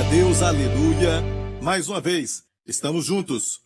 Deus, aleluia. Mais uma vez, estamos juntos.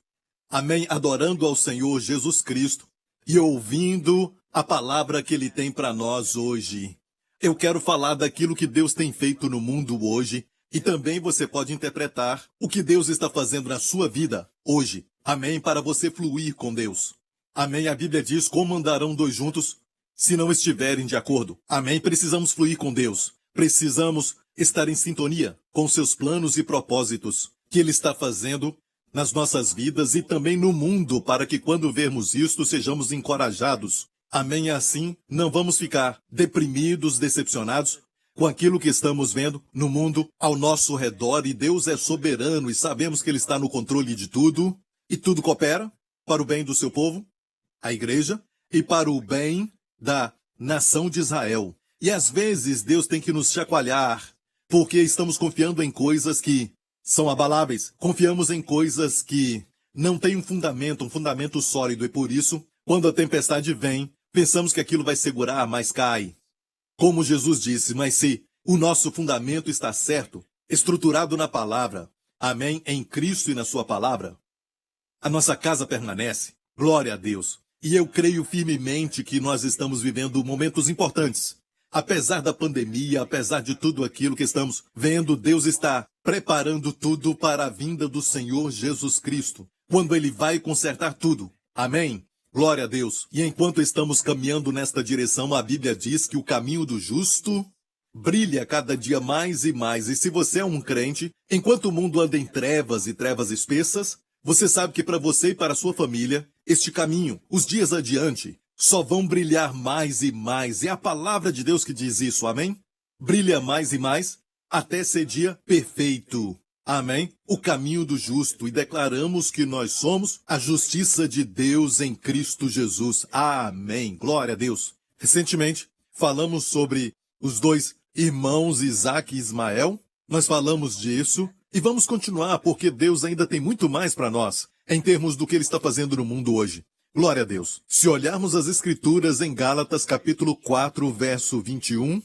Amém, adorando ao Senhor Jesus Cristo e ouvindo a palavra que Ele tem para nós hoje. Eu quero falar daquilo que Deus tem feito no mundo hoje e também você pode interpretar o que Deus está fazendo na sua vida hoje. Amém, para você fluir com Deus. Amém, a Bíblia diz, como andarão dois juntos se não estiverem de acordo? Amém, precisamos fluir com Deus. Precisamos estar em sintonia com seus planos e propósitos que Ele está fazendo nas nossas vidas e também no mundo, para que quando vermos isto, sejamos encorajados. Amém? Assim, não vamos ficar deprimidos, decepcionados com aquilo que estamos vendo no mundo ao nosso redor. E Deus é soberano e sabemos que Ele está no controle de tudo. E tudo coopera para o bem do seu povo, a igreja, e para o bem da nação de Israel. E às vezes Deus tem que nos chacoalhar, porque estamos confiando em coisas que são abaláveis. Confiamos em coisas que não têm um fundamento sólido. E por isso, quando a tempestade vem, pensamos que aquilo vai segurar, mas cai. Como Jesus disse, mas se o nosso fundamento está certo, estruturado na palavra, amém, em Cristo e na sua palavra, a nossa casa permanece. Glória a Deus. E eu creio firmemente que nós estamos vivendo momentos importantes. Apesar da pandemia, apesar de tudo aquilo que estamos vendo, Deus está preparando tudo para a vinda do Senhor Jesus Cristo, quando Ele vai consertar tudo. Amém? Glória a Deus. E enquanto estamos caminhando nesta direção, a Bíblia diz que o caminho do justo brilha cada dia mais e mais. E se você é um crente, enquanto o mundo anda em trevas e trevas espessas, você sabe que para você e para a sua família, este caminho, os dias adiante, só vão brilhar mais e mais. É a palavra de Deus que diz isso, amém? Brilha mais e mais, até ser dia perfeito. Amém? O caminho do justo. E declaramos que nós somos a justiça de Deus em Cristo Jesus. Amém. Glória a Deus. Recentemente, falamos sobre os dois irmãos Isaac e Ismael. Nós falamos disso e vamos continuar, porque Deus ainda tem muito mais para nós, em termos do que Ele está fazendo no mundo hoje. Glória a Deus. Se olharmos as Escrituras em Gálatas capítulo 4, verso 21,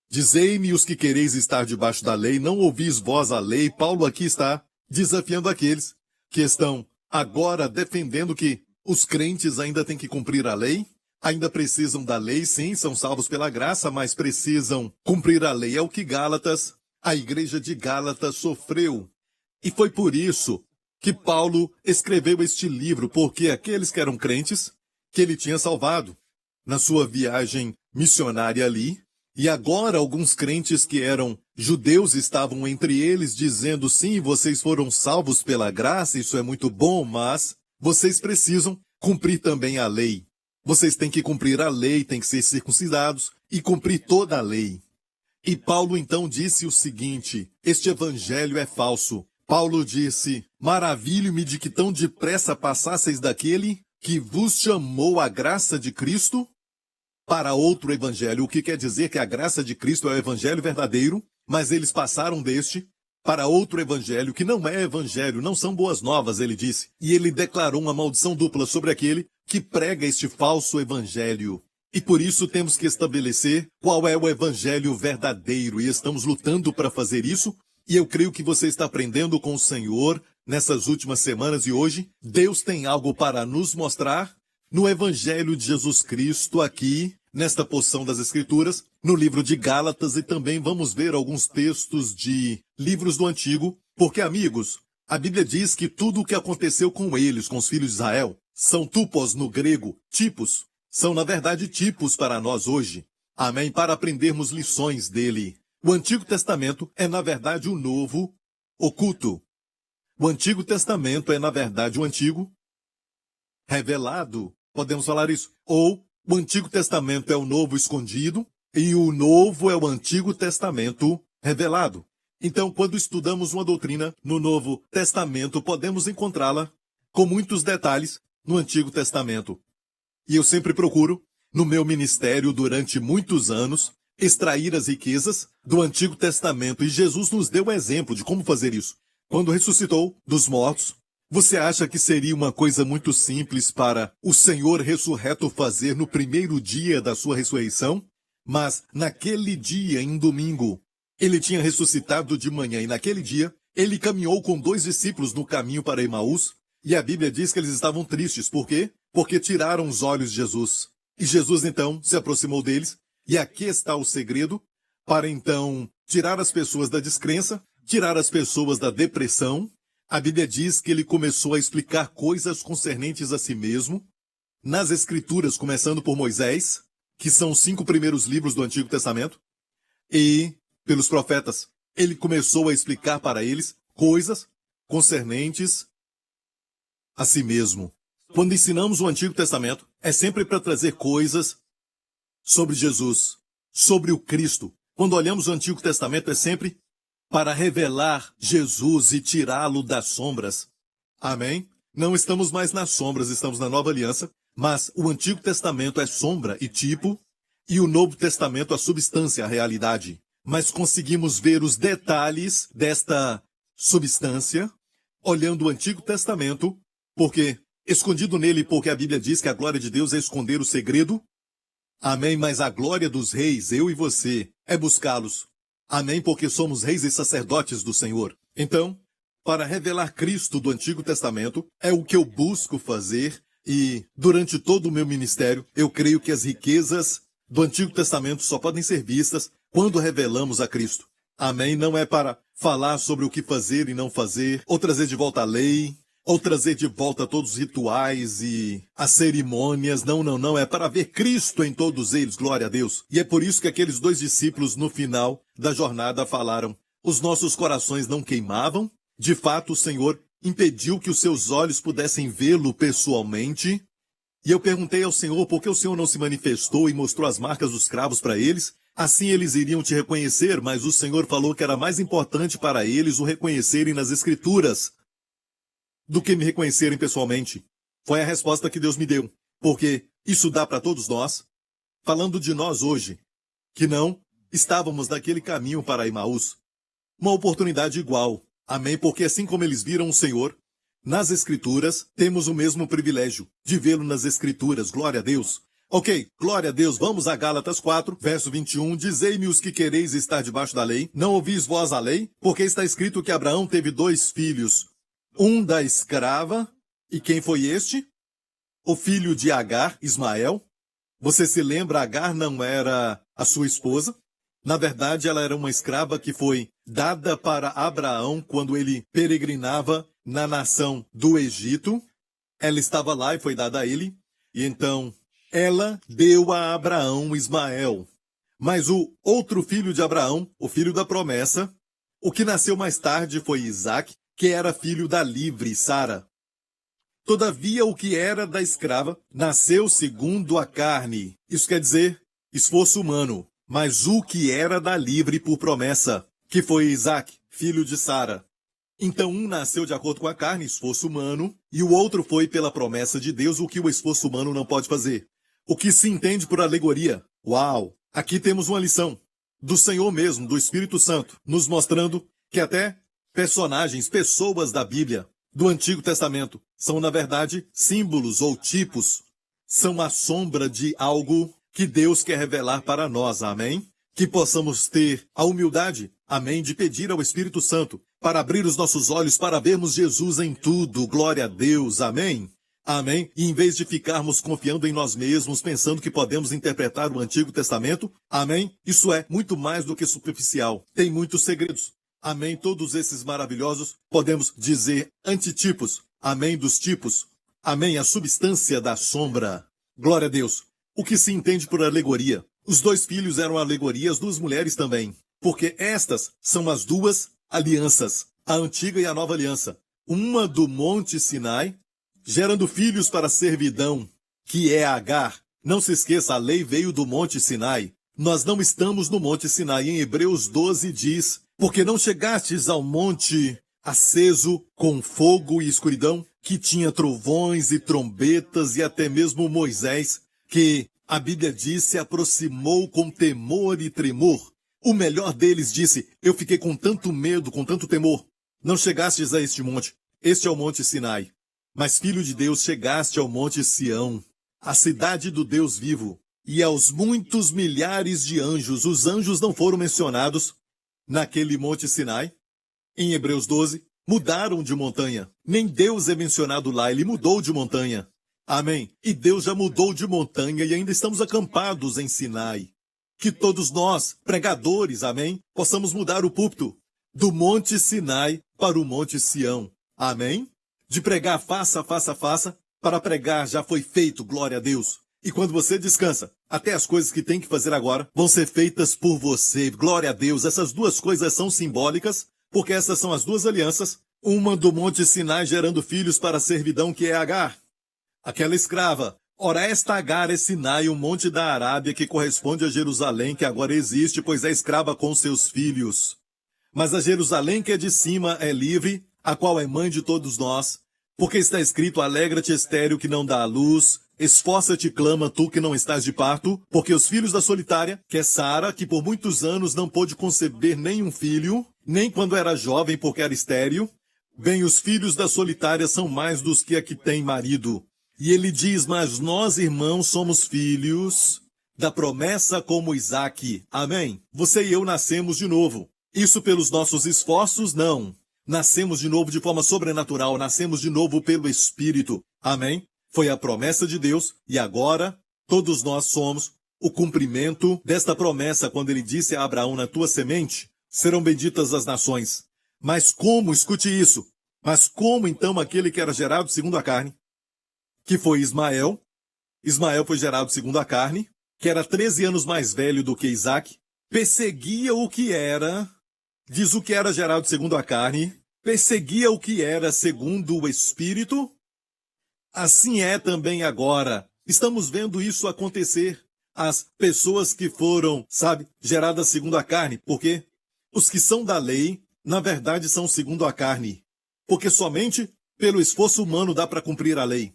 dizei-me os que quereis estar debaixo da lei, não ouvis vós a lei. Paulo aqui está desafiando aqueles que estão agora defendendo que os crentes ainda têm que cumprir a lei, ainda precisam da lei, sim, são salvos pela graça, mas precisam cumprir a lei. É o que Gálatas, a igreja de Gálatas sofreu. E foi por isso que Paulo escreveu este livro, porque aqueles que eram crentes, que ele tinha salvado na sua viagem missionária ali, e agora alguns crentes que eram judeus estavam entre eles dizendo, sim, vocês foram salvos pela graça, isso é muito bom, mas vocês precisam cumprir também a lei. Vocês têm que cumprir a lei, têm que ser circuncidados e cumprir toda a lei. E Paulo então disse o seguinte, este evangelho é falso. Paulo disse, maravilho-me de que tão depressa passasseis daquele que vos chamou a graça de Cristo para outro evangelho. O que quer dizer que a graça de Cristo é o evangelho verdadeiro, mas eles passaram deste para outro evangelho, que não é evangelho, não são boas novas, ele disse. E ele declarou uma maldição dupla sobre aquele que prega este falso evangelho. E por isso temos que estabelecer qual é o evangelho verdadeiro, e estamos lutando para fazer isso. E eu creio que você está aprendendo com o Senhor nessas últimas semanas e hoje Deus tem algo para nos mostrar no Evangelho de Jesus Cristo aqui, nesta porção das Escrituras, no livro de Gálatas, e também vamos ver alguns textos de livros do Antigo, porque, amigos, a Bíblia diz que tudo o que aconteceu com eles, com os filhos de Israel, são tupos no grego, tipos, são na verdade tipos para nós hoje. Amém? Para aprendermos lições dele. O Antigo Testamento é, na verdade, o Novo oculto. O Antigo Testamento é, na verdade, o Antigo revelado. Podemos falar isso. Ou o Antigo Testamento é o Novo escondido e o Novo é o Antigo Testamento revelado. Então, quando estudamos uma doutrina no Novo Testamento, podemos encontrá-la com muitos detalhes no Antigo Testamento. E eu sempre procuro, no meu ministério durante muitos anos, extrair as riquezas do Antigo Testamento. E Jesus nos deu o exemplo de como fazer isso. Quando ressuscitou dos mortos, você acha que seria uma coisa muito simples para o Senhor ressurreto fazer no primeiro dia da sua ressurreição? Mas naquele dia, em domingo, Ele tinha ressuscitado de manhã e naquele dia, ele caminhou com 2 discípulos no caminho para Emaús, e a Bíblia diz que eles estavam tristes. Por quê? Porque tiraram os olhos de Jesus. E Jesus então se aproximou deles, e aqui está o segredo, para então tirar as pessoas da descrença, tirar as pessoas da depressão. A Bíblia diz que ele começou a explicar coisas concernentes a si mesmo, nas Escrituras, começando por Moisés, que são os 5 primeiros livros do Antigo Testamento, e pelos profetas. Ele começou a explicar para eles coisas concernentes a si mesmo. Quando ensinamos o Antigo Testamento, é sempre para trazer coisas sobre Jesus, sobre o Cristo. Quando olhamos o Antigo Testamento, é sempre para revelar Jesus e tirá-lo das sombras. Amém? Não estamos mais nas sombras, estamos na Nova Aliança, mas o Antigo Testamento é sombra e tipo, e o Novo Testamento a substância, a realidade. Mas conseguimos ver os detalhes desta substância olhando o Antigo Testamento, porque escondido nele, porque a Bíblia diz que a glória de Deus é esconder o segredo. Amém, mas a glória dos reis, eu e você, é buscá-los. Amém, porque somos reis e sacerdotes do Senhor. Então, para revelar Cristo do Antigo Testamento, é o que eu busco fazer, e durante todo o meu ministério, eu creio que as riquezas do Antigo Testamento só podem ser vistas quando revelamos a Cristo. Amém, não é para falar sobre o que fazer e não fazer, ou trazer de volta a lei, ou trazer de volta todos os rituais e as cerimônias. Não. É para ver Cristo em todos eles, glória a Deus. E é por isso que aqueles 2 discípulos, no final da jornada, falaram: os nossos corações não queimavam. De fato, o Senhor impediu que os seus olhos pudessem vê-lo pessoalmente. E eu perguntei ao Senhor por que o Senhor não se manifestou e mostrou as marcas dos cravos para eles. Assim eles iriam te reconhecer, mas o Senhor falou que era mais importante para eles o reconhecerem nas Escrituras do que me reconhecerem pessoalmente. Foi a resposta que Deus me deu, porque isso dá para todos nós, falando de nós hoje, que não estávamos naquele caminho para Emaús. Uma oportunidade igual, amém, porque assim como eles viram o Senhor nas Escrituras, temos o mesmo privilégio de vê-lo nas Escrituras, glória a Deus. Ok, glória a Deus, vamos a Gálatas 4, verso 21, dizei-me os que quereis estar debaixo da lei, não ouvis vós a lei? Porque está escrito que Abraão teve 2 filhos, um da escrava, e quem foi este? O filho de Agar, Ismael. Você se lembra, Agar não era a sua esposa. Na verdade, ela era uma escrava que foi dada para Abraão quando ele peregrinava na nação do Egito. Ela estava lá e foi dada a ele. E então, ela deu a Abraão Ismael. Mas o outro filho de Abraão, o filho da promessa, o que nasceu mais tarde foi Isaque, que era filho da livre Sara. Todavia, o que era da escrava nasceu segundo a carne. Isso quer dizer esforço humano. Mas o que era da livre por promessa, que foi Isaque, filho de Sara. Então um nasceu de acordo com a carne, esforço humano, e o outro foi pela promessa de Deus, o que o esforço humano não pode fazer. O que se entende por alegoria. Uau! Aqui temos uma lição do Senhor mesmo, do Espírito Santo, nos mostrando que até personagens, pessoas da Bíblia, do Antigo Testamento, são na verdade símbolos ou tipos. São a sombra de algo que Deus quer revelar para nós, amém? Que possamos ter a humildade, amém, de pedir ao Espírito Santo para abrir os nossos olhos para vermos Jesus em tudo, glória a Deus, amém? Amém? E em vez de ficarmos confiando em nós mesmos, pensando que podemos interpretar o Antigo Testamento, amém? Isso é muito mais do que superficial, tem muitos segredos, amém? Todos esses maravilhosos, podemos dizer antitipos, amém, dos tipos, amém, a substância da sombra, glória a Deus. O que se entende por alegoria? Os 2 filhos eram alegoria, as 2 mulheres também. Porque estas são as 2 alianças, a antiga e a nova aliança. Uma do Monte Sinai, gerando filhos para a servidão, que é Agar. Não se esqueça, a lei veio do Monte Sinai. Nós não estamos no Monte Sinai. Em Hebreus 12 diz, porque não chegastes ao monte aceso com fogo e escuridão, que tinha trovões e trombetas e até mesmo Moisés, que a Bíblia diz se aproximou com temor e tremor. O melhor deles disse, eu fiquei com tanto medo, com tanto temor. Não chegastes a este monte. Este é o Monte Sinai. Mas, filho de Deus, chegaste ao Monte Sião, a cidade do Deus vivo, e aos muitos milhares de anjos. Os anjos não foram mencionados naquele Monte Sinai. Em Hebreus 12, mudaram de montanha. Nem Deus é mencionado lá, ele mudou de montanha. Amém. E Deus já mudou de montanha e ainda estamos acampados em Sinai. Que todos nós, pregadores, amém, possamos mudar o púlpito do Monte Sinai para o Monte Sião. Amém? De pregar faça, para pregar já foi feito, glória a Deus. E quando você descansa, até as coisas que tem que fazer agora vão ser feitas por você, glória a Deus. Essas duas coisas são simbólicas, porque essas são as duas alianças, uma do Monte Sinai gerando filhos para a servidão, que é Agar, aquela escrava. Ora, esta Agar é Sinai, um monte da Arábia que corresponde a Jerusalém, que agora existe, pois é escrava com seus filhos. Mas a Jerusalém que é de cima é livre, a qual é mãe de todos nós, porque está escrito: alegra-te, estéril, que não dá à luz, esforça-te, clama, tu que não estás de parto, porque os filhos da solitária, que é Sara, que por muitos anos não pôde conceber nenhum filho, nem quando era jovem, porque era estéril, bem, os filhos da solitária são mais dos que a que tem marido. E ele diz: mas nós, irmãos, somos filhos da promessa como Isaque. Amém? Você e eu nascemos de novo. Isso pelos nossos esforços? Não. Nascemos de novo de forma sobrenatural, nascemos de novo pelo Espírito. Amém? Foi a promessa de Deus e agora todos nós somos o cumprimento desta promessa quando ele disse a Abraão: na tua semente serão benditas as nações. Mas como, escute isso, mas como então aquele que era gerado segundo a carne, que foi Ismael foi gerado segundo a carne, que era 13 anos mais velho do que Isaque, perseguia o que era, diz o que era gerado segundo a carne, perseguia o que era segundo o Espírito. Assim é também agora. Estamos vendo isso acontecer. As pessoas que foram, geradas segundo a carne, porque os que são da lei, na verdade, são segundo a carne. Porque somente pelo esforço humano dá para cumprir a lei.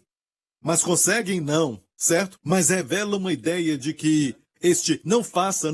Mas conseguem? Não, certo? Mas revela uma ideia de que este não faça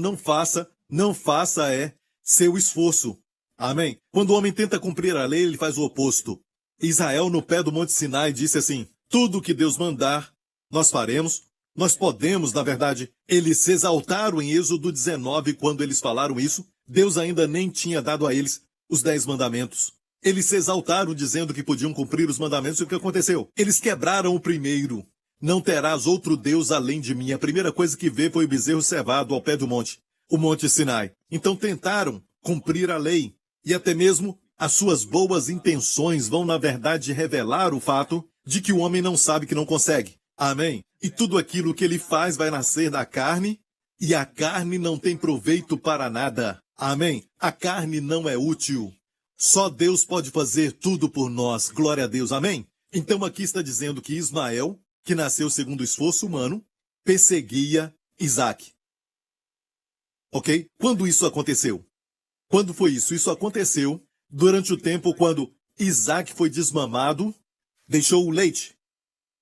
é seu esforço. Amém? Quando o homem tenta cumprir a lei, ele faz o oposto. Israel, no pé do Monte Sinai, disse assim: tudo que Deus mandar, nós faremos. Nós podemos, na verdade, eles se exaltaram em Êxodo 19, quando eles falaram isso. Deus ainda nem tinha dado a eles os 10 mandamentos. Eles se exaltaram dizendo que podiam cumprir os mandamentos, e o que aconteceu? Eles quebraram o primeiro. Não terás outro Deus além de mim. A primeira coisa que veio foi o bezerro cevado ao pé do monte, o Monte Sinai. Então tentaram cumprir a lei, e até mesmo as suas boas intenções vão, na verdade, revelar o fato de que o homem não sabe que não consegue. Amém? E tudo aquilo que ele faz vai nascer da carne, e a carne não tem proveito para nada. Amém? A carne não é útil. Só Deus pode fazer tudo por nós. Glória a Deus. Amém? Então aqui está dizendo que Ismael, que nasceu segundo o esforço humano, perseguia Isaque. Ok? Quando isso aconteceu? Quando foi isso? Isso aconteceu durante o tempo quando Isaque foi desmamado, deixou o leite.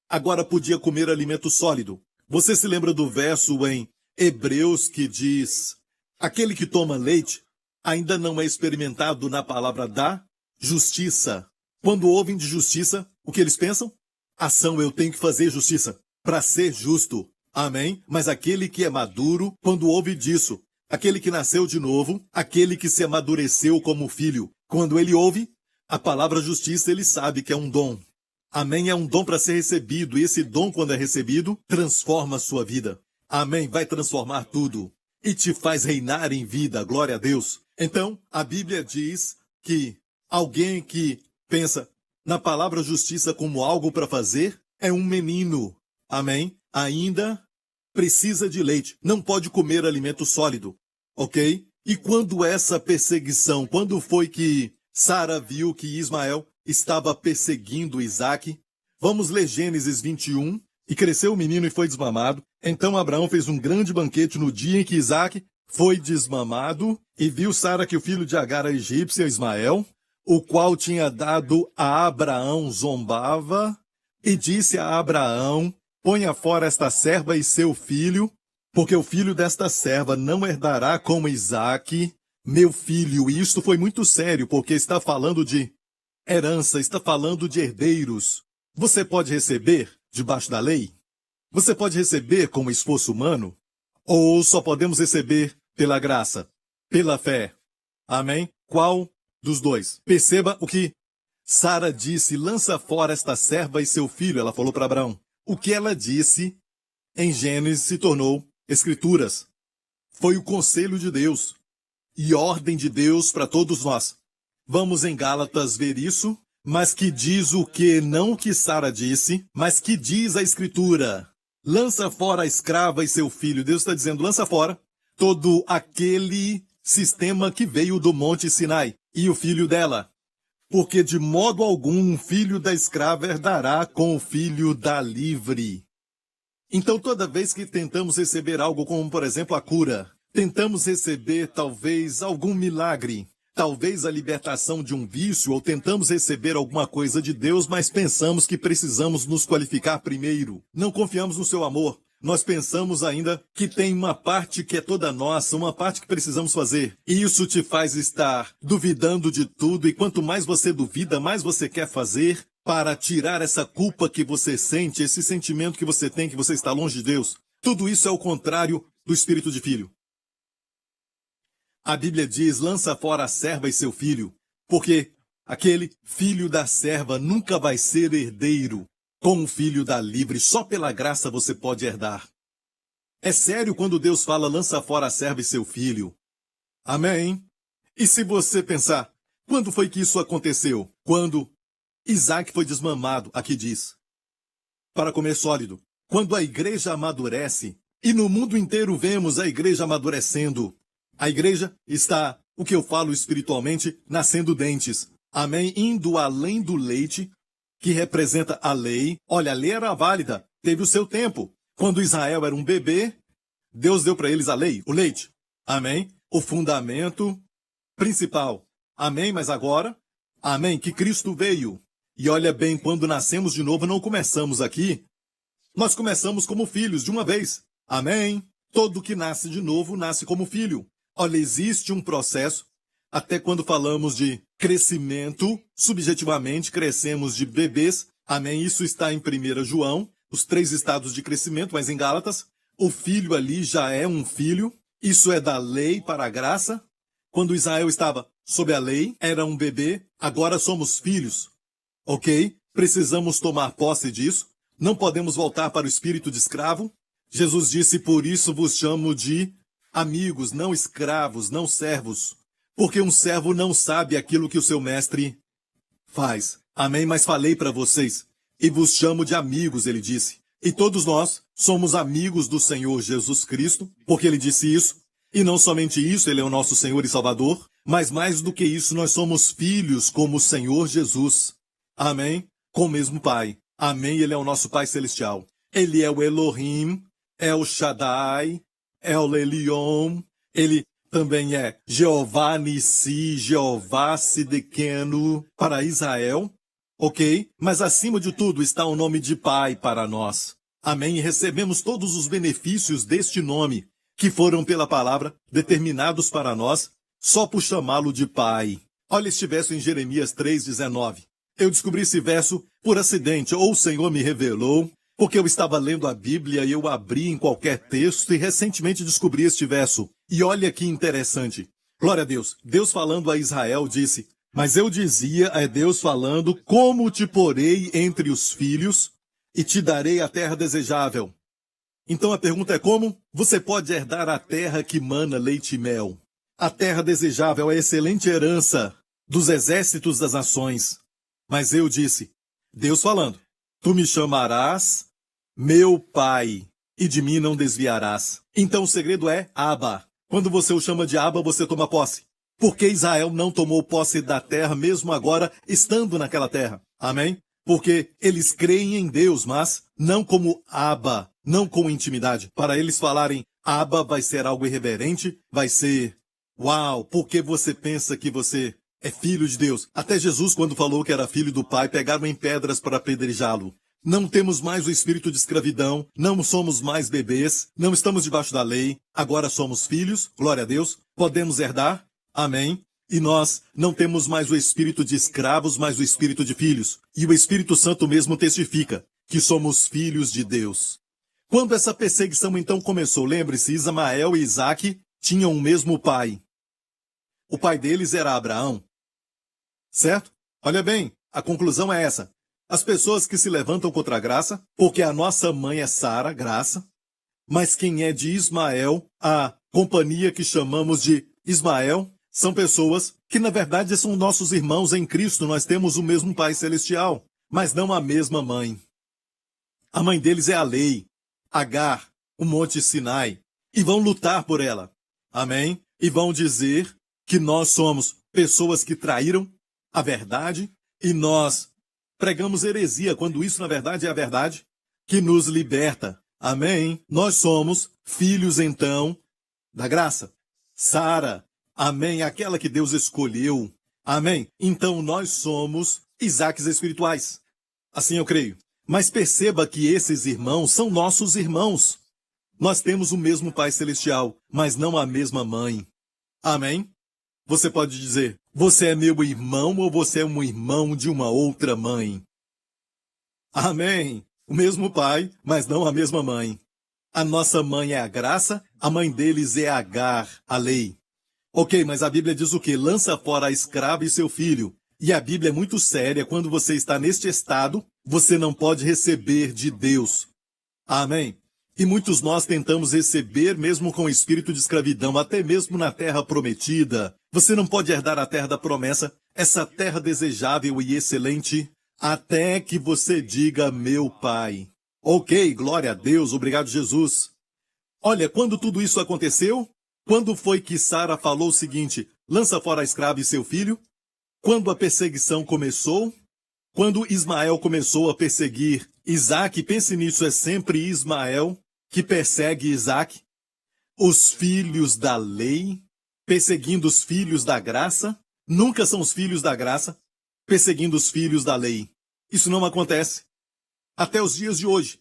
Agora podia comer alimento sólido. Você se lembra do verso em Hebreus que diz: aquele que toma leite ainda não é experimentado na palavra da justiça. Quando ouvem de justiça, o que eles pensam? Ação, eu tenho que fazer justiça para ser justo. Amém? Mas aquele que é maduro, quando ouve disso, aquele que nasceu de novo, aquele que se amadureceu como filho, quando ele ouve a palavra justiça, ele sabe que é um dom. Amém? É um dom para ser recebido, e esse dom, quando é recebido, transforma a sua vida. Amém? Vai transformar tudo e te faz reinar em vida. Glória a Deus. Então, a Bíblia diz que alguém que pensa na palavra justiça como algo para fazer é um menino. Amém? Ainda precisa de leite. Não pode comer alimento sólido. Ok? E quando essa perseguição, quando foi que Sara viu que Ismael estava perseguindo Isaque? Vamos ler Gênesis 21. E cresceu o menino e foi desmamado. Então Abraão fez um grande banquete no dia em que Isaque foi desmamado, e viu Sara que o filho de Agar, a egípcia, Ismael, o qual tinha dado a Abraão, zombava, e disse a Abraão: ponha fora esta serva e seu filho, porque o filho desta serva não herdará como Isaque, meu filho. E isto foi muito sério, porque está falando de herança, está falando de herdeiros. Você pode receber debaixo da lei? Você pode receber como esforço humano? Ou só podemos receber pela graça, pela fé? Amém? Qual dos dois? Perceba o que Sara disse: lança fora esta serva e seu filho. Ela falou para Abraão. O que ela disse em Gênesis se tornou Escrituras. Foi o conselho de Deus e ordem de Deus para todos nós. Vamos em Gálatas ver isso, mas que diz o que? Não o que Sara disse, mas que diz a Escritura. Lança fora a escrava e seu filho. Deus está dizendo, lança fora todo aquele sistema que veio do Monte Sinai e o filho dela. Porque de modo algum um filho da escrava herdará com o filho da livre. Então toda vez que tentamos receber algo como, por exemplo, a cura, tentamos receber talvez algum milagre, talvez a libertação de um vício, ou tentamos receber alguma coisa de Deus, mas pensamos que precisamos nos qualificar primeiro. Não confiamos no seu amor. Nós pensamos ainda que tem uma parte que é toda nossa, uma parte que precisamos fazer. E isso te faz estar duvidando de tudo, e quanto mais você duvida, mais você quer fazer para tirar essa culpa que você sente, esse sentimento que você tem, que você está longe de Deus. Tudo isso é o contrário do espírito de filho. A Bíblia diz, lança fora a serva e seu filho, porque aquele filho da serva nunca vai ser herdeiro com o filho da livre. Só pela graça você pode herdar. É sério quando Deus fala, lança fora a serva e seu filho. Amém? E se você pensar, quando foi que isso aconteceu? Quando Isaac foi desmamado, aqui diz, para comer sólido. Quando a igreja amadurece, e no mundo inteiro vemos a igreja amadurecendo, a igreja está, o que eu falo espiritualmente, nascendo dentes. Amém? Indo além do leite, que representa a lei. Olha, a lei era válida, teve o seu tempo. Quando Israel era um bebê, Deus deu para eles a lei, o leite. Amém? O fundamento principal. Amém? Mas agora, amém, que Cristo veio. E olha bem, quando nascemos de novo, não começamos aqui. Nós começamos como filhos de uma vez. Amém? Todo que nasce de novo, nasce como filho. Olha, existe um processo, até quando falamos de crescimento, subjetivamente crescemos de bebês. Amém? Isso está em 1 João, os 3 estados de crescimento, mas em Gálatas, o filho ali já é um filho. Isso é da lei para a graça. Quando Israel estava sob a lei, era um bebê, agora somos filhos. Ok? Precisamos tomar posse disso. Não podemos voltar para o espírito de escravo. Jesus disse, por isso vos chamo de amigos, não escravos, não servos. Porque um servo não sabe aquilo que o seu mestre faz. Amém? Mas falei para vocês. E vos chamo de amigos, ele disse. E todos nós somos amigos do Senhor Jesus Cristo, porque ele disse isso. E não somente isso, ele é o nosso Senhor e Salvador, mas mais do que isso, nós somos filhos como o Senhor Jesus. Amém? Com o mesmo Pai. Amém? Ele é o nosso Pai Celestial. Ele é o Elohim, é o Shaddai, é o Elion. Ele também é Jeová Nissi, Jeová Sidequeno para Israel. Ok? Mas acima de tudo está o nome de Pai para nós. Amém? E recebemos todos os benefícios deste nome, que foram pela palavra determinados para nós, só por chamá-lo de Pai. Olha este verso em Jeremias 3,19. Eu descobri esse verso por acidente, ou o Senhor me revelou, porque eu estava lendo a Bíblia e eu abri em qualquer texto e recentemente descobri este verso. E olha que interessante. Glória a Deus. Deus falando a Israel disse, mas eu dizia, é Deus falando, como te porei entre os filhos e te darei a terra desejável. Então a pergunta é como você pode herdar a terra que mana leite e mel? A terra desejável é a excelente herança dos exércitos das nações. Mas eu disse, Deus falando, tu me chamarás meu Pai, e de mim não desviarás. Então o segredo é Abba. Quando você o chama de Abba, você toma posse. Porque Israel não tomou posse da terra, mesmo agora estando naquela terra. Amém? Porque eles creem em Deus, mas não como Abba, não com intimidade. Para eles falarem Abba vai ser algo irreverente, vai ser, uau, porque você pensa que você é filho de Deus. Até Jesus, quando falou que era filho do Pai, pegaram em pedras para apedrejá-lo. Não temos mais o espírito de escravidão, não somos mais bebês, não estamos debaixo da lei, agora somos filhos, glória a Deus, podemos herdar, amém. E nós não temos mais o espírito de escravos, mas o espírito de filhos. E o Espírito Santo mesmo testifica que somos filhos de Deus. Quando essa perseguição então começou, lembre-se, Ismael e Isaque tinham o mesmo pai. O pai deles era Abraão. Certo? Olha bem, a conclusão é essa. As pessoas que se levantam contra a graça, porque a nossa mãe é Sara, graça, mas quem é de Ismael, a companhia que chamamos de Ismael, são pessoas que na verdade são nossos irmãos em Cristo. Nós temos o mesmo Pai Celestial, mas não a mesma mãe. A mãe deles é a lei, Agar, o Monte Sinai, e vão lutar por ela. Amém? E vão dizer que nós somos pessoas que traíram a verdade e nós pregamos heresia, quando isso na verdade é a verdade que nos liberta. Amém? Nós somos filhos então da graça. Sara, amém, aquela que Deus escolheu. Amém? Então nós somos Isaques espirituais. Assim eu creio. Mas perceba que esses irmãos são nossos irmãos. Nós temos o mesmo Pai Celestial, mas não a mesma mãe. Amém? Você pode dizer, você é meu irmão ou você é um irmão de uma outra mãe? Amém? O mesmo pai, mas não a mesma mãe. A nossa mãe é a graça, a mãe deles é Agar, a lei. Ok, mas a Bíblia diz o quê? Lança fora a escrava e seu filho. E a Bíblia é muito séria. Quando você está neste estado, você não pode receber de Deus. Amém? E muitos nós tentamos receber mesmo com o espírito de escravidão, até mesmo na terra prometida. Você não pode herdar a terra da promessa, essa terra desejável e excelente, até que você diga meu Pai. Ok, glória a Deus, obrigado Jesus. Olha, quando tudo isso aconteceu, quando foi que Sara falou o seguinte, lança fora a escrava e seu filho? Quando a perseguição começou? Quando Ismael começou a perseguir Isaque, pense nisso, é sempre Ismael que persegue Isaque. Os filhos da lei, perseguindo os filhos da graça, nunca são os filhos da graça, perseguindo os filhos da lei. Isso não acontece. Até os dias de hoje.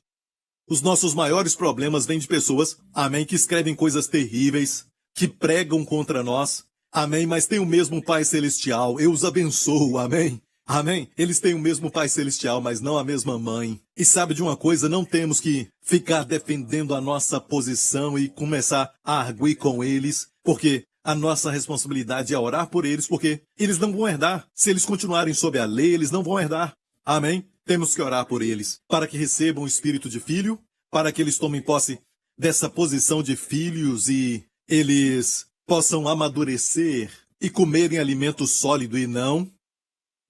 Os nossos maiores problemas vêm de pessoas, amém, que escrevem coisas terríveis, que pregam contra nós, amém, mas tem o mesmo Pai Celestial, eu os abençoo, amém. Amém? Eles têm o mesmo Pai Celestial, mas não a mesma mãe. E sabe de uma coisa? Não temos que ficar defendendo a nossa posição e começar a arguir com eles, porque a nossa responsabilidade é orar por eles, porque eles não vão herdar. Se eles continuarem sob a lei, eles não vão herdar. Amém? Temos que orar por eles, para que recebam o espírito de filho, para que eles tomem posse dessa posição de filhos e eles possam amadurecer e comerem alimento sólido e não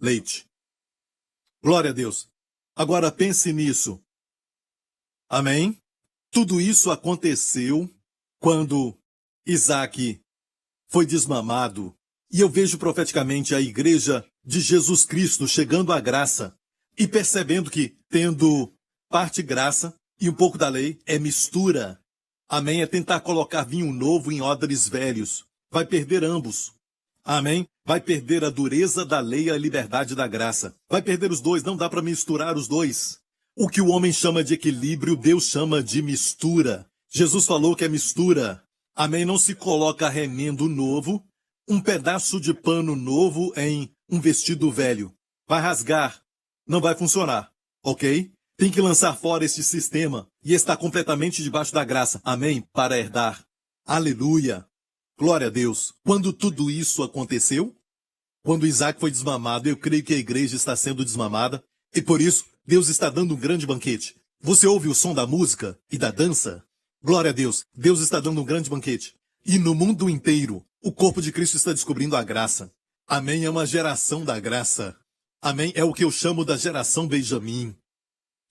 leite. Glória a Deus. Agora pense nisso. Amém? Tudo isso aconteceu quando Isaque foi desmamado. E eu vejo profeticamente a igreja de Jesus Cristo chegando à graça e percebendo que, tendo parte graça e um pouco da lei, é mistura. Amém? É tentar colocar vinho novo em odres velhos. Vai perder ambos. Amém? Vai perder a dureza da lei e a liberdade da graça. Vai perder os dois, não dá para misturar os dois. O que o homem chama de equilíbrio, Deus chama de mistura. Jesus falou que é mistura. Amém? Não se coloca remendo novo, um pedaço de pano novo em um vestido velho. Vai rasgar. Não vai funcionar. Ok? Tem que lançar fora este sistema e estar completamente debaixo da graça. Amém? Para herdar. Aleluia. Glória a Deus. Quando tudo isso aconteceu, quando Isaac foi desmamado, eu creio que a igreja está sendo desmamada, e por isso Deus está dando um grande banquete. Você ouve o som da música e da dança? Glória a Deus. Deus está dando um grande banquete. E no mundo inteiro, o corpo de Cristo está descobrindo a graça. Amém? É uma geração da graça. Amém? É o que eu chamo da geração Benjamim.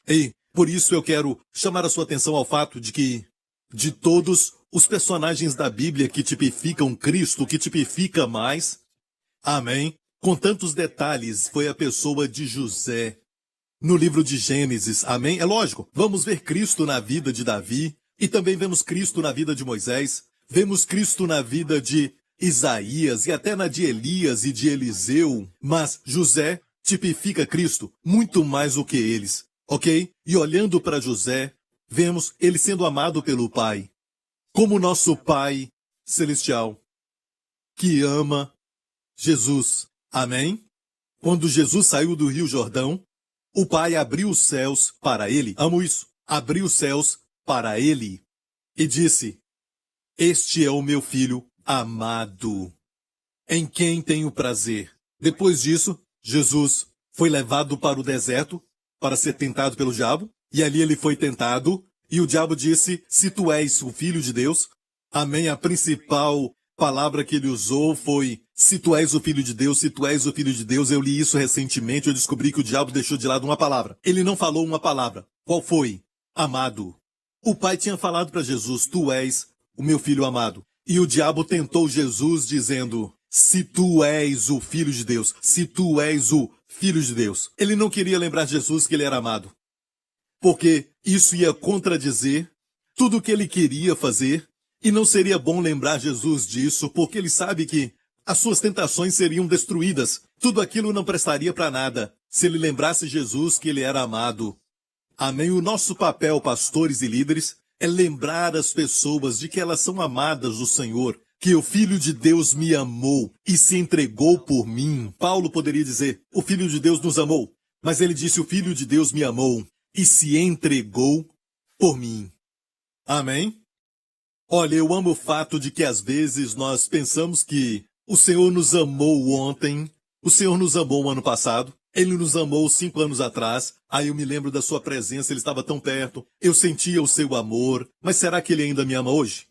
E por isso eu quero chamar a sua atenção ao fato de que, de todos os personagens da Bíblia que tipificam Cristo, que tipifica mais, amém, com tantos detalhes, foi a pessoa de José. No livro de Gênesis, amém? É lógico, vamos ver Cristo na vida de Davi, e também vemos Cristo na vida de Moisés, vemos Cristo na vida de Isaías, e até na de Elias e de Eliseu, mas José tipifica Cristo muito mais do que eles, ok? E olhando para José, vemos ele sendo amado pelo Pai, como nosso Pai Celestial, que ama Jesus. Amém? Quando Jesus saiu do Rio Jordão, o Pai abriu os céus para ele. Amo isso. Abriu os céus para ele e disse, este é o meu filho amado. em quem tenho prazer. Depois disso, Jesus foi levado para o deserto para ser tentado pelo diabo, e ali ele foi tentado, e o diabo disse, se tu és o Filho de Deus, amém, a principal palavra que ele usou foi, se tu és o Filho de Deus, se tu és o Filho de Deus. Eu li isso recentemente, eu descobri que o diabo deixou de lado uma palavra. Ele não falou uma palavra. Qual foi? Amado. O Pai tinha falado para Jesus, tu és o meu Filho amado. E o diabo tentou Jesus dizendo, se tu és o Filho de Deus, se tu és o Filho de Deus. Ele não queria lembrar Jesus que ele era amado, porque isso ia contradizer tudo o que ele queria fazer, e não seria bom lembrar Jesus disso, porque ele sabe que as suas tentações seriam destruídas. Tudo aquilo não prestaria para nada se ele lembrasse Jesus que ele era amado. Amém? O nosso papel, pastores e líderes, é lembrar as pessoas de que elas são amadas do Senhor, que o Filho de Deus me amou e se entregou por mim. Paulo poderia dizer, o Filho de Deus nos amou, mas ele disse, o Filho de Deus me amou e se entregou por mim. Amém? Olha, eu amo o fato de que às vezes nós pensamos que o Senhor nos amou ontem, o Senhor nos amou o ano passado, Ele nos amou 5 anos atrás, aí eu me lembro da sua presença, Ele estava tão perto, eu sentia o seu amor, mas será que Ele ainda me ama hoje?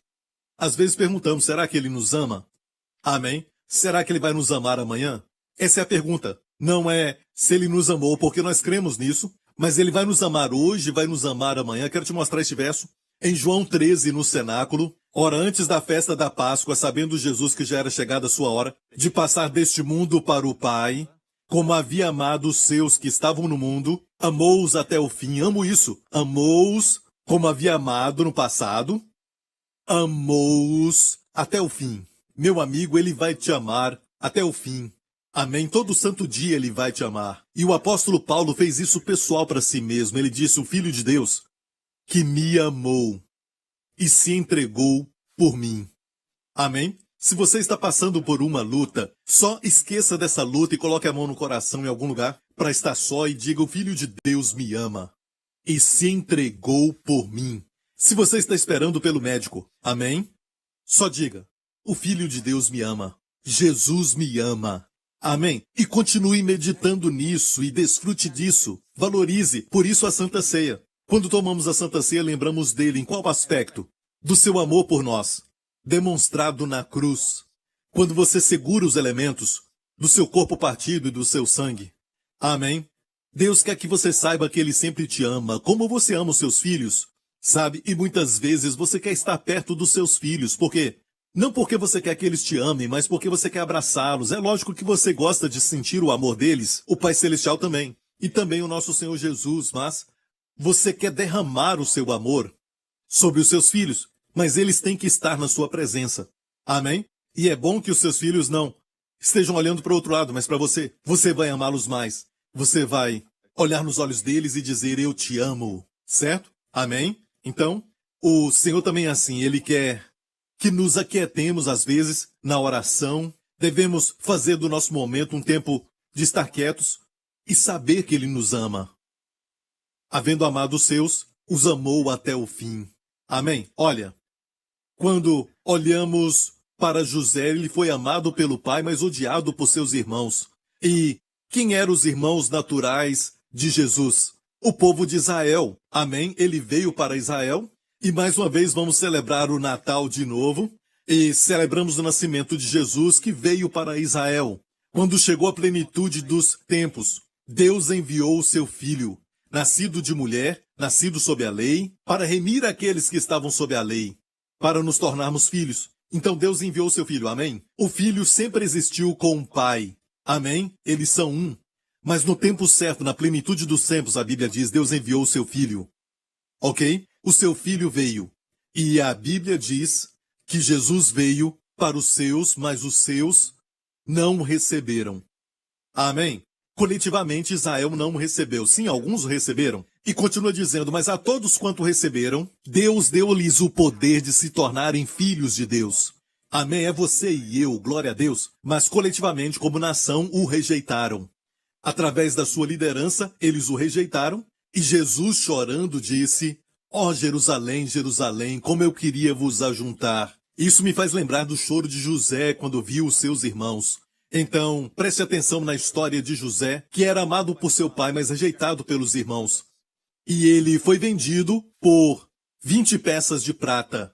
Às vezes perguntamos, será que Ele nos ama? Amém? Será que Ele vai nos amar amanhã? Essa é a pergunta. Não é se Ele nos amou, porque nós cremos nisso, mas Ele vai nos amar hoje, vai nos amar amanhã. Quero te mostrar este verso. Em João 13, no cenáculo, ora antes da festa da Páscoa, sabendo Jesus que já era chegada a sua hora de passar deste mundo para o Pai, como havia amado os seus que estavam no mundo, amou-os até o fim. Amo isso. Amou-os como havia amado no passado, amou-os até o fim. Meu amigo, Ele vai te amar até o fim. Amém? Todo santo dia Ele vai te amar. E o apóstolo Paulo fez isso pessoal para si mesmo. Ele disse, o Filho de Deus, que me amou e se entregou por mim. Amém? Se você está passando por uma luta, só esqueça dessa luta e coloque a mão no coração em algum lugar para estar só e diga, o Filho de Deus me ama e se entregou por mim. Se você está esperando pelo médico, amém? Só diga, o Filho de Deus me ama, Jesus me ama. Amém? E continue meditando nisso e desfrute disso. Valorize, por isso a Santa Ceia. Quando tomamos a Santa Ceia, lembramos dele em qual aspecto? Do seu amor por nós, demonstrado na cruz. Quando você segura os elementos do seu corpo partido e do seu sangue. Amém? Deus quer que você saiba que Ele sempre te ama, como você ama os seus filhos, sabe? E muitas vezes você quer estar perto dos seus filhos, porque não porque você quer que eles te amem, mas porque você quer abraçá-los. É lógico que você gosta de sentir o amor deles, o Pai Celestial também, e também o nosso Senhor Jesus, mas você quer derramar o seu amor sobre os seus filhos, mas eles têm que estar na sua presença. Amém? E é bom que os seus filhos não estejam olhando para o outro lado, mas para você. Você vai amá-los mais. Você vai olhar nos olhos deles e dizer, eu te amo. Certo? Amém? Então, o Senhor também é assim. Ele quer que nos aquietemos às vezes na oração. Devemos fazer do nosso momento um tempo de estar quietos e saber que Ele nos ama. Havendo amado os seus, os amou até o fim. Amém? Olha, quando olhamos para José, ele foi amado pelo pai, mas odiado por seus irmãos. E quem eram os irmãos naturais de Jesus? O povo de Israel. Amém? Ele veio para Israel. E mais uma vez vamos celebrar o Natal de novo. E celebramos o nascimento de Jesus que veio para Israel. Quando chegou a plenitude dos tempos, Deus enviou o seu Filho, nascido de mulher, nascido sob a lei, para remir aqueles que estavam sob a lei, para nos tornarmos filhos. Então Deus enviou o seu Filho, amém? O Filho sempre existiu com o Pai, amém? Eles são um. Mas no tempo certo, na plenitude dos tempos, a Bíblia diz, Deus enviou o seu Filho. Ok? O seu Filho veio. E a Bíblia diz que Jesus veio para os seus, mas os seus não o receberam. Amém? Coletivamente, Israel não o recebeu. Sim, alguns o receberam. E continua dizendo, mas a todos quanto receberam, Deus deu-lhes o poder de se tornarem filhos de Deus. Amém? É você e eu, glória a Deus. Mas coletivamente, como nação, o rejeitaram. Através da sua liderança, eles o rejeitaram. E Jesus, chorando, disse, ó Jerusalém, Jerusalém, como eu queria vos ajuntar Isso me faz lembrar do choro de José quando viu os seus irmãos. Então, preste atenção na história de José, que era amado por seu pai, mas rejeitado pelos irmãos. E ele foi vendido por 20 peças de prata.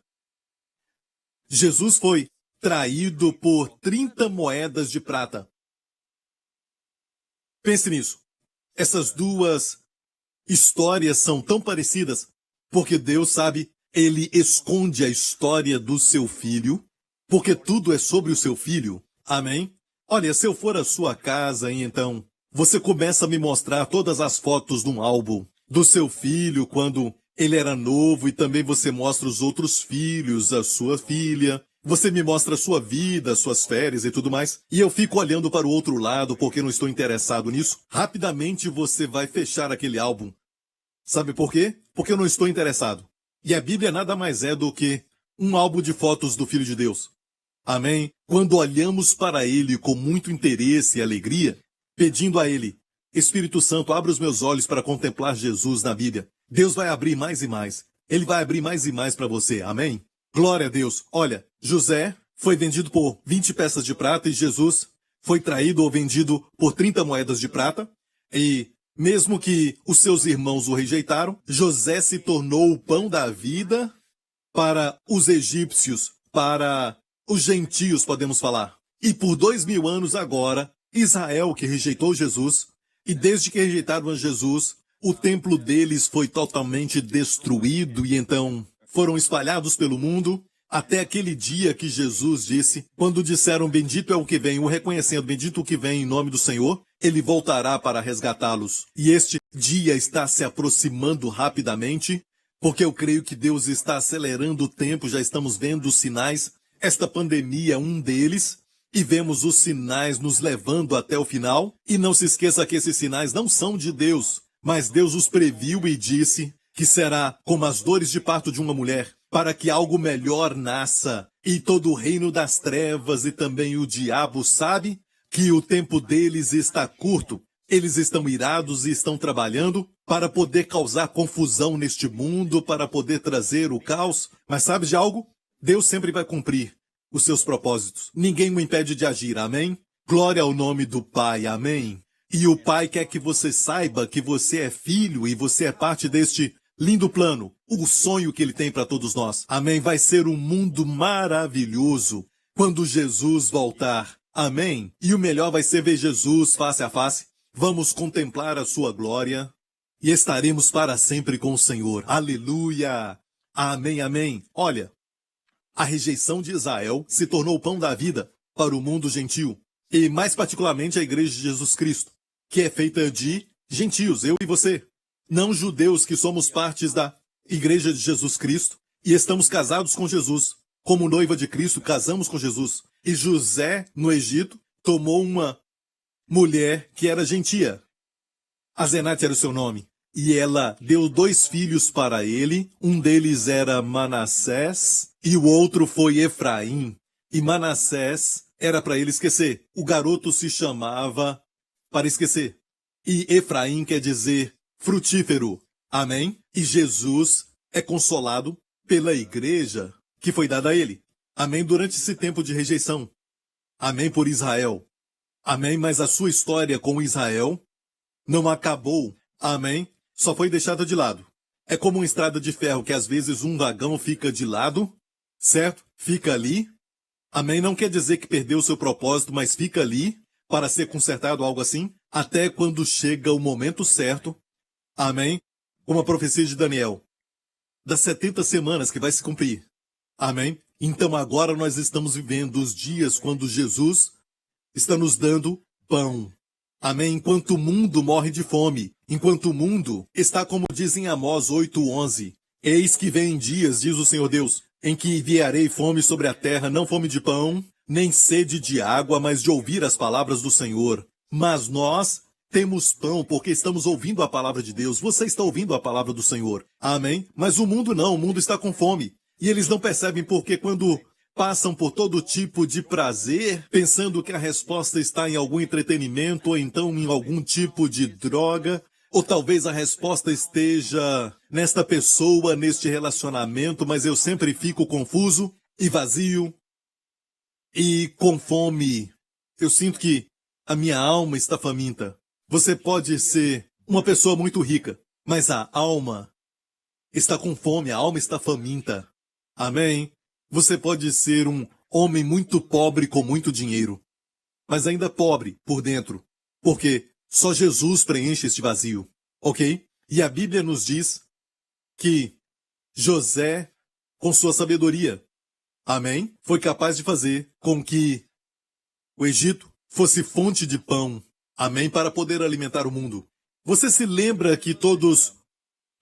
Jesus foi traído por 30 moedas de prata. Pense nisso. Essas duas histórias são tão parecidas, porque Deus sabe, ele esconde a história do seu filho, porque tudo é sobre o seu filho. Amém? Olha, se eu for à sua casa e então você começa a me mostrar todas as fotos de um álbum do seu filho quando ele era novo, e também você mostra os outros filhos, a sua filha, você me mostra a sua vida, suas férias e tudo mais, e eu fico olhando para o outro lado porque não estou interessado nisso, rapidamente você vai fechar aquele álbum. Sabe por quê? Porque eu não estou interessado. E a Bíblia nada mais é do que um álbum de fotos do Filho de Deus. Amém? Quando olhamos para ele com muito interesse e alegria, pedindo a ele, Espírito Santo, abra os meus olhos para contemplar Jesus na Bíblia. Deus vai abrir mais e mais. Ele vai abrir mais e mais para você. Amém? Glória a Deus. Olha, José foi vendido por 20 peças de prata e Jesus foi traído ou vendido por 30 moedas de prata. E mesmo que os seus irmãos o rejeitaram, José se tornou o pão da vida para os egípcios, para os gentios, podemos falar. E por 2000 anos agora, Israel, que rejeitou Jesus, e desde que rejeitaram a Jesus, o templo deles foi totalmente destruído e então foram espalhados pelo mundo, até aquele dia que Jesus disse, quando disseram bendito é o que vem, o reconhecendo bendito o que vem em nome do Senhor, ele voltará para resgatá-los. E este dia está se aproximando rapidamente, porque eu creio que Deus está acelerando o tempo, já estamos vendo os sinais. Esta pandemia é um deles, e vemos os sinais nos levando até o final. E não se esqueça que esses sinais não são de Deus, mas Deus os previu e disse que será como as dores de parto de uma mulher, para que algo melhor nasça. E todo o reino das trevas e também o diabo sabe que o tempo deles está curto. Eles estão irados e estão trabalhando para poder causar confusão neste mundo, para poder trazer o caos. Mas sabe de algo? Deus sempre vai cumprir os seus propósitos. Ninguém o impede de agir, amém? Glória ao nome do Pai, amém? E o Pai quer que você saiba que você é filho e você é parte deste lindo plano, o sonho que Ele tem para todos nós. Amém? Vai ser um mundo maravilhoso quando Jesus voltar. Amém? E o melhor vai ser ver Jesus face a face. Vamos contemplar a sua glória e estaremos para sempre com o Senhor. Aleluia! Amém, amém. Olha, a rejeição de Israel se tornou o pão da vida para o mundo gentil, e mais particularmente a Igreja de Jesus Cristo, que é feita de gentios, eu e você, não judeus que somos partes da Igreja de Jesus Cristo e estamos casados com Jesus. Como noiva de Cristo, casamos com Jesus. E José, no Egito, tomou uma mulher que era gentia. Azenate era o seu nome. E ela deu 2 filhos para ele. Um deles era Manassés e o outro foi Efraim. E Manassés era para ele esquecer. O garoto se chamava para esquecer. E Efraim quer dizer frutífero. Amém? E Jesus é consolado pela igreja que foi dada a ele. Amém? Durante esse tempo de rejeição. Amém por Israel. Amém? Mas a sua história com Israel não acabou. Amém? Só foi deixada de lado. É como uma estrada de ferro que às vezes um vagão fica de lado, certo? Fica ali. Amém? Não quer dizer que perdeu o seu propósito, mas fica ali para ser consertado, algo assim, até quando chega o momento certo. Amém? Como a profecia de Daniel, das 70 semanas que vai se cumprir. Amém? Então agora nós estamos vivendo os dias quando Jesus está nos dando pão. Amém? Enquanto o mundo morre de fome, enquanto o mundo está como diz em Amós 8:11, eis que vem dias, diz o Senhor Deus, em que enviarei fome sobre a terra, não fome de pão, nem sede de água, mas de ouvir as palavras do Senhor. Mas nós temos pão porque estamos ouvindo a palavra de Deus. Você está ouvindo a palavra do Senhor. Amém? Mas o mundo não, o mundo está com fome. E eles não percebem porque quando passam por todo tipo de prazer, pensando que a resposta está em algum entretenimento ou então em algum tipo de droga, ou talvez a resposta esteja nesta pessoa, neste relacionamento, mas eu sempre fico confuso. e vazio e com fome. Eu sinto que a minha alma está faminta. Você pode ser uma pessoa muito rica, mas a alma está com fome, a alma está faminta. Amém? Você pode ser um homem muito pobre com muito dinheiro, mas ainda pobre por dentro, porque só Jesus preenche este vazio, ok? E a Bíblia nos diz que José, com sua sabedoria, amém, foi capaz de fazer com que o Egito fosse fonte de pão, amém, para poder alimentar o mundo. Você se lembra que todos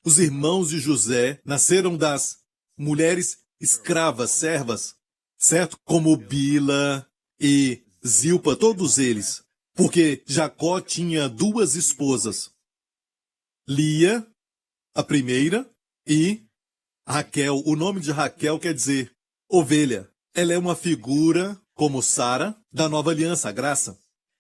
os irmãos de José nasceram das mulheres escravas, servas, certo? Como Bila e Zilpa, todos eles. Porque Jacó tinha duas esposas. Lia, a primeira, e Raquel. O nome de Raquel quer dizer ovelha. Ela é uma figura, como Sara, da nova aliança, a graça.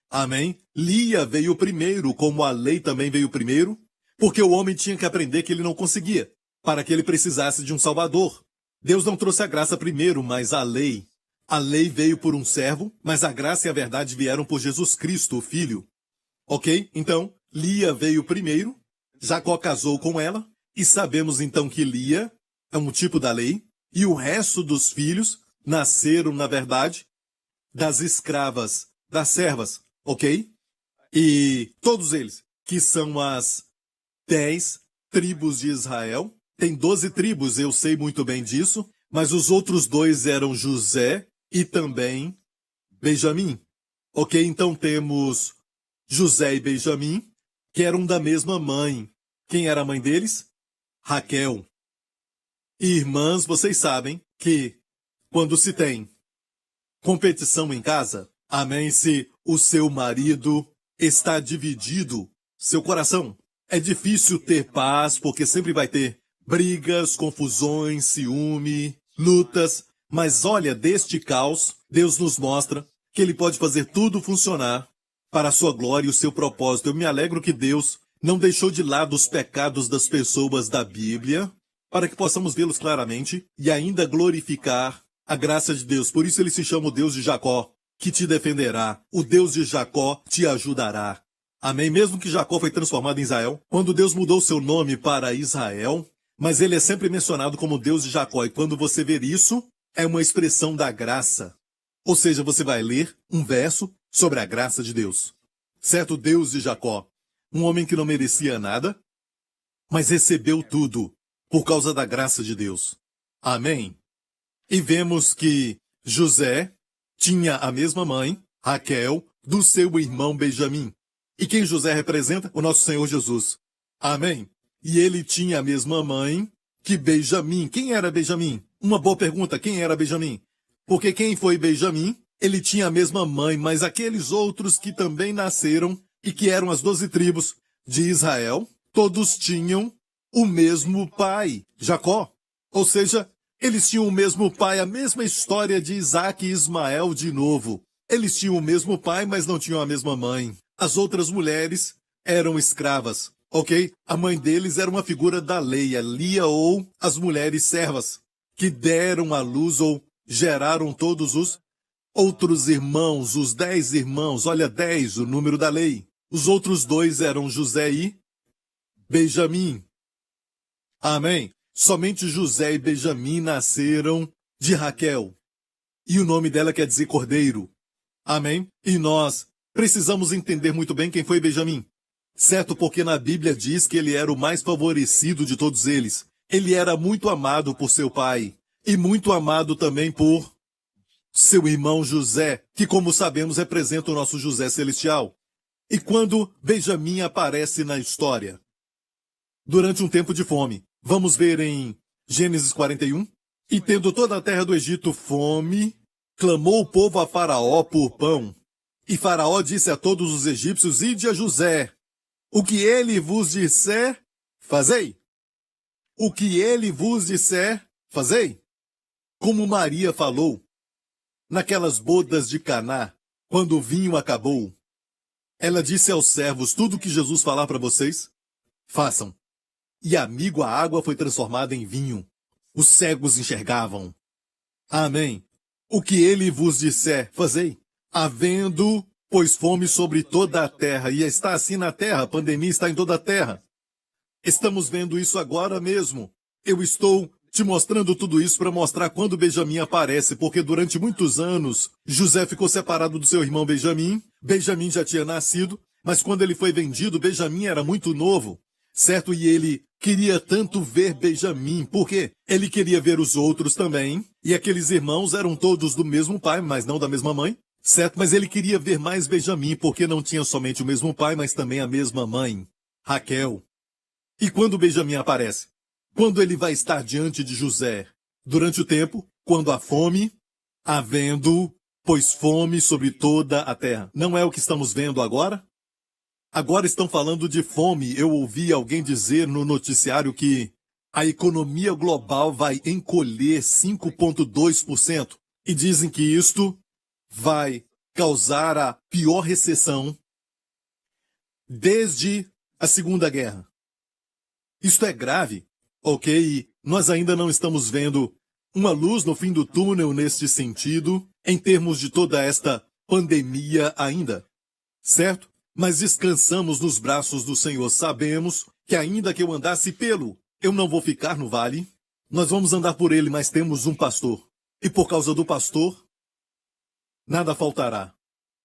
Amém? Lia veio primeiro, como a lei também veio primeiro, porque o homem tinha que aprender que ele não conseguia, para que ele precisasse de um salvador. Deus não trouxe a graça primeiro, mas a lei. A lei veio por um servo, mas a graça e a verdade vieram por Jesus Cristo, o Filho. Ok? Então, Lia veio primeiro, Jacó casou com ela, e sabemos então que Lia é um tipo da lei, e o resto dos filhos nasceram, na verdade, das escravas, das servas, ok? E todos eles, que são as 10 tribos de Israel, tem 12 tribos, eu sei muito bem disso, mas os outros dois eram José e também Benjamim. Ok, então temos José e Benjamim, que eram da mesma mãe. Quem era a mãe deles? Raquel. E irmãs, vocês sabem que quando se tem competição em casa, amém, se o seu marido está dividido, seu coração, é difícil ter paz, porque sempre vai ter brigas, confusões, ciúme, lutas. Mas olha, deste caos, Deus nos mostra que Ele pode fazer tudo funcionar para a sua glória e o seu propósito. Eu me alegro que Deus não deixou de lado os pecados das pessoas da Bíblia, para que possamos vê-los claramente e ainda glorificar a graça de Deus. Por isso ele se chama o Deus de Jacó, que te defenderá. O Deus de Jacó te ajudará. Amém? Mesmo que Jacó foi transformado em Israel, quando Deus mudou seu nome para Israel, mas ele é sempre mencionado como Deus de Jacó. E quando você ver isso, é uma expressão da graça. Ou seja, você vai ler um verso sobre a graça de Deus. Certo? Deus de Jacó, um homem que não merecia nada, mas recebeu tudo por causa da graça de Deus. Amém? E vemos que José tinha a mesma mãe, Raquel, do seu irmão Benjamim. E quem José representa? O nosso Senhor Jesus. Amém? E ele tinha a mesma mãe que Benjamim. Quem era Benjamim? Uma boa pergunta, quem era Benjamim? Porque quem foi Benjamim? Ele tinha a mesma mãe, mas aqueles outros que também nasceram e que eram as 12 tribos de Israel, todos tinham o mesmo pai, Jacó. Ou seja, eles tinham o mesmo pai, a mesma história de Isaac e Ismael de novo. Eles tinham o mesmo pai, mas não tinham a mesma mãe. As outras mulheres eram escravas, ok? A mãe deles era uma figura da lei, a Lia ou as mulheres servas, que deram à luz ou geraram todos os outros irmãos, os 10 irmãos, olha 10, o número da lei. Os outros dois eram José e Benjamim. Amém? Somente José e Benjamim nasceram de Raquel. E o nome dela quer dizer cordeiro. Amém? E nós precisamos entender muito bem quem foi Benjamim. Certo? Porque na Bíblia diz que ele era o mais favorecido de todos eles. Ele era muito amado por seu pai. E muito amado também por seu irmão José, que como sabemos representa o nosso José celestial. E quando Benjamim aparece na história? Durante um tempo de fome. Vamos ver em Gênesis 41. E tendo toda a terra do Egito fome, clamou o povo a Faraó por pão. E Faraó disse a todos os egípcios: Ide a José. O que ele vos disser, fazei. O que ele vos disser, fazei. Como Maria falou naquelas bodas de Caná, quando o vinho acabou. Ela disse aos servos: tudo que Jesus falar para vocês, façam. E amigo, a água foi transformada em vinho. Os cegos enxergavam. Amém. O que ele vos disser, fazei. Havendo, pois, fome sobre toda a terra, e está assim na terra, a pandemia está em toda a terra. Estamos vendo isso agora mesmo. Eu estou te mostrando tudo isso para mostrar quando Benjamim aparece, porque durante muitos anos, José ficou separado do seu irmão Benjamim. Benjamim já tinha nascido, mas quando ele foi vendido, Benjamim era muito novo, certo? E ele queria tanto ver Benjamim, porque ele queria ver os outros também. E aqueles irmãos eram todos do mesmo pai, mas não da mesma mãe, certo? Mas ele queria ver mais Benjamim, porque não tinha somente o mesmo pai, mas também a mesma mãe, Raquel. E quando Benjamim aparece? Quando ele vai estar diante de José? Durante o tempo, quando há fome, havendo, pois, fome sobre toda a terra. Não é o que estamos vendo agora? Agora estão falando de fome. Eu ouvi alguém dizer no noticiário que a economia global vai encolher 5,2%. E dizem que isto vai causar a pior recessão desde a Segunda Guerra. Isto é grave, ok? E nós ainda não estamos vendo uma luz no fim do túnel neste sentido, em termos de toda esta pandemia ainda, certo? Mas descansamos nos braços do Senhor. Sabemos que ainda que eu andasse eu não vou ficar no vale. Nós vamos andar por ele, mas temos um pastor. E por causa do pastor, nada faltará.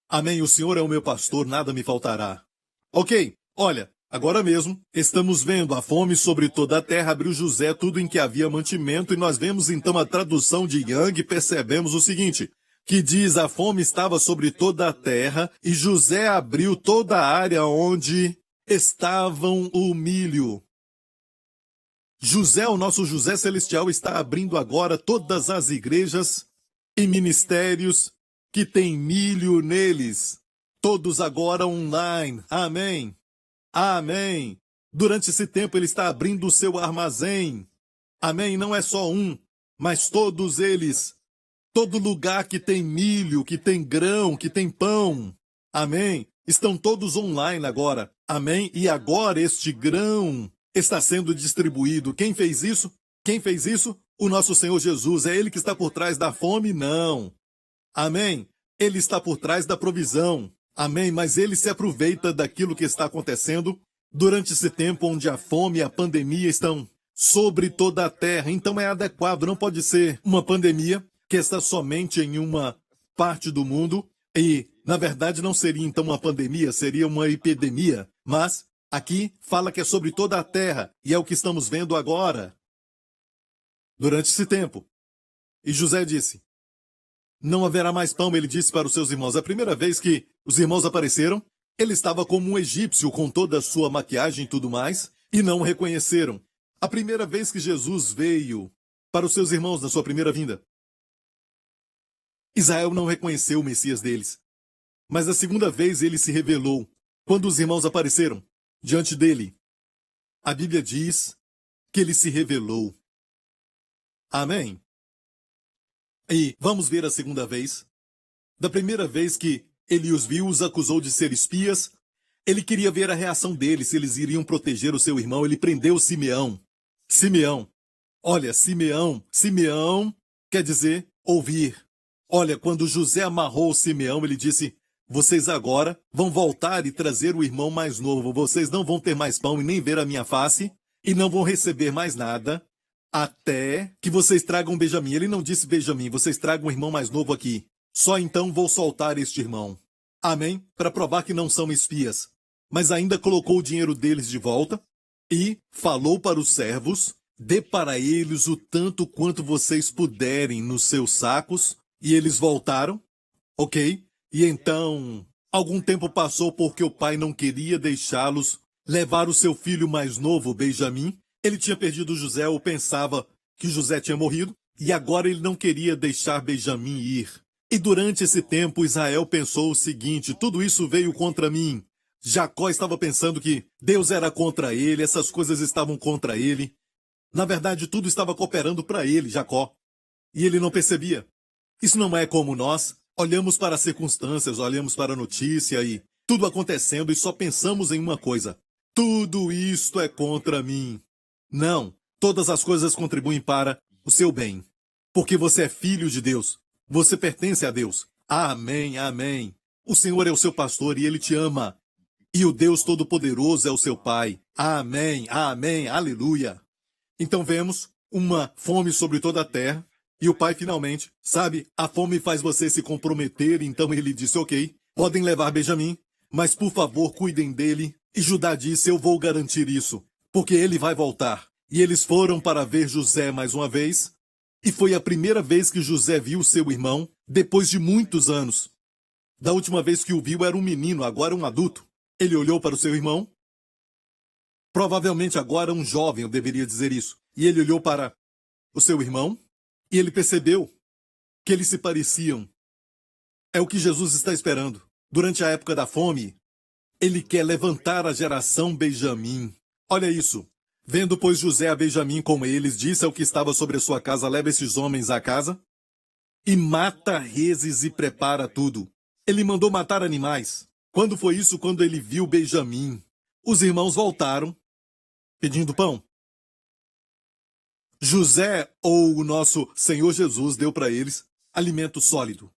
Amém? O Senhor é o meu pastor, nada me faltará. Ok, olha, agora mesmo, estamos vendo a fome sobre toda a terra, abriu José tudo em que havia mantimento, e nós vemos então a tradução de Young e percebemos o seguinte, que diz a fome estava sobre toda a terra, e José abriu toda a área onde estavam o milho. José, o nosso José Celestial, está abrindo agora todas as igrejas e ministérios que têm milho neles. Todos agora online. Amém. Amém. Durante esse tempo ele está abrindo o seu armazém. Amém. Não é só um, mas todos eles. Todo lugar que tem milho, que tem grão, que tem pão. Amém. Estão todos online agora. Amém. E agora este grão está sendo distribuído. Quem fez isso? Quem fez isso? O nosso Senhor Jesus. É Ele que está por trás da fome? Não. Amém. Ele está por trás da provisão. Amém. Mas Ele se aproveita daquilo que está acontecendo durante esse tempo onde a fome e a pandemia estão sobre toda a terra. Então é adequado. Não pode ser uma pandemia que está somente em uma parte do mundo e, na verdade, não seria então uma pandemia, seria uma epidemia. Mas aqui fala que é sobre toda a terra, e é o que estamos vendo agora, durante esse tempo. E José disse, não haverá mais pão, ele disse para os seus irmãos. A primeira vez que os irmãos apareceram, ele estava como um egípcio, com toda a sua maquiagem e tudo mais, e não o reconheceram. A primeira vez que Jesus veio para os seus irmãos na sua primeira vinda, Israel não reconheceu o Messias deles. Mas a segunda vez ele se revelou, quando os irmãos apareceram diante dele. A Bíblia diz que ele se revelou. Amém? E vamos ver a segunda vez. Da primeira vez que ele os viu, os acusou de ser espias, ele queria ver a reação deles, se eles iriam proteger o seu irmão. Ele prendeu Simeão. Simeão. Olha, Simeão quer dizer ouvir. Olha, quando José amarrou Simeão, ele disse, vocês agora vão voltar e trazer o irmão mais novo. Vocês não vão ter mais pão e nem ver a minha face, e não vão receber mais nada, até que vocês tragam Benjamim. Ele não disse Benjamim, vocês tragam um irmão mais novo aqui. Só então vou soltar este irmão. Amém? Para provar que não são espias. Mas ainda colocou o dinheiro deles de volta e falou para os servos, dê para eles o tanto quanto vocês puderem nos seus sacos. E eles voltaram, ok? E então, algum tempo passou porque o pai não queria deixá-los levar o seu filho mais novo, Benjamim. Ele tinha perdido José ou pensava que José tinha morrido, e agora ele não queria deixar Benjamim ir. E durante esse tempo, Israel pensou o seguinte, tudo isso veio contra mim. Jacó estava pensando que Deus era contra ele, essas coisas estavam contra ele. Na verdade, tudo estava cooperando para ele, Jacó. E ele não percebia. Isso não é como nós, olhamos para as circunstâncias, olhamos para a notícia e tudo acontecendo e só pensamos em uma coisa. Tudo isto é contra mim. Não, todas as coisas contribuem para o seu bem. porque você é filho de Deus. Você pertence a Deus. Amém, amém. O Senhor é o seu pastor e Ele te ama. E o Deus Todo-Poderoso é o seu Pai. Amém, amém, aleluia. Então vemos uma fome sobre toda a terra. E o pai finalmente, sabe, a fome faz você se comprometer. Então ele disse, ok, podem levar Benjamim, mas por favor cuidem dele. E Judá disse, eu vou garantir isso, porque ele vai voltar. E eles foram para ver José mais uma vez. E foi a primeira vez que José viu seu irmão, depois de muitos anos. Da última vez que o viu era um menino, agora um adulto. Ele olhou para o seu irmão. Provavelmente agora um jovem, eu deveria dizer isso. E ele olhou para o seu irmão e ele percebeu que eles se pareciam. É o que Jesus está esperando. Durante a época da fome, ele quer levantar a geração Benjamim. Olha isso. Vendo, pois, José a Benjamim com eles, disse ao que estava sobre a sua casa, leva esses homens à casa e mata reses e prepara tudo. Ele mandou matar animais. Quando foi isso? Quando ele viu Benjamim. Os irmãos voltaram, pedindo pão. José, ou o nosso Senhor Jesus, deu para eles alimento sólido.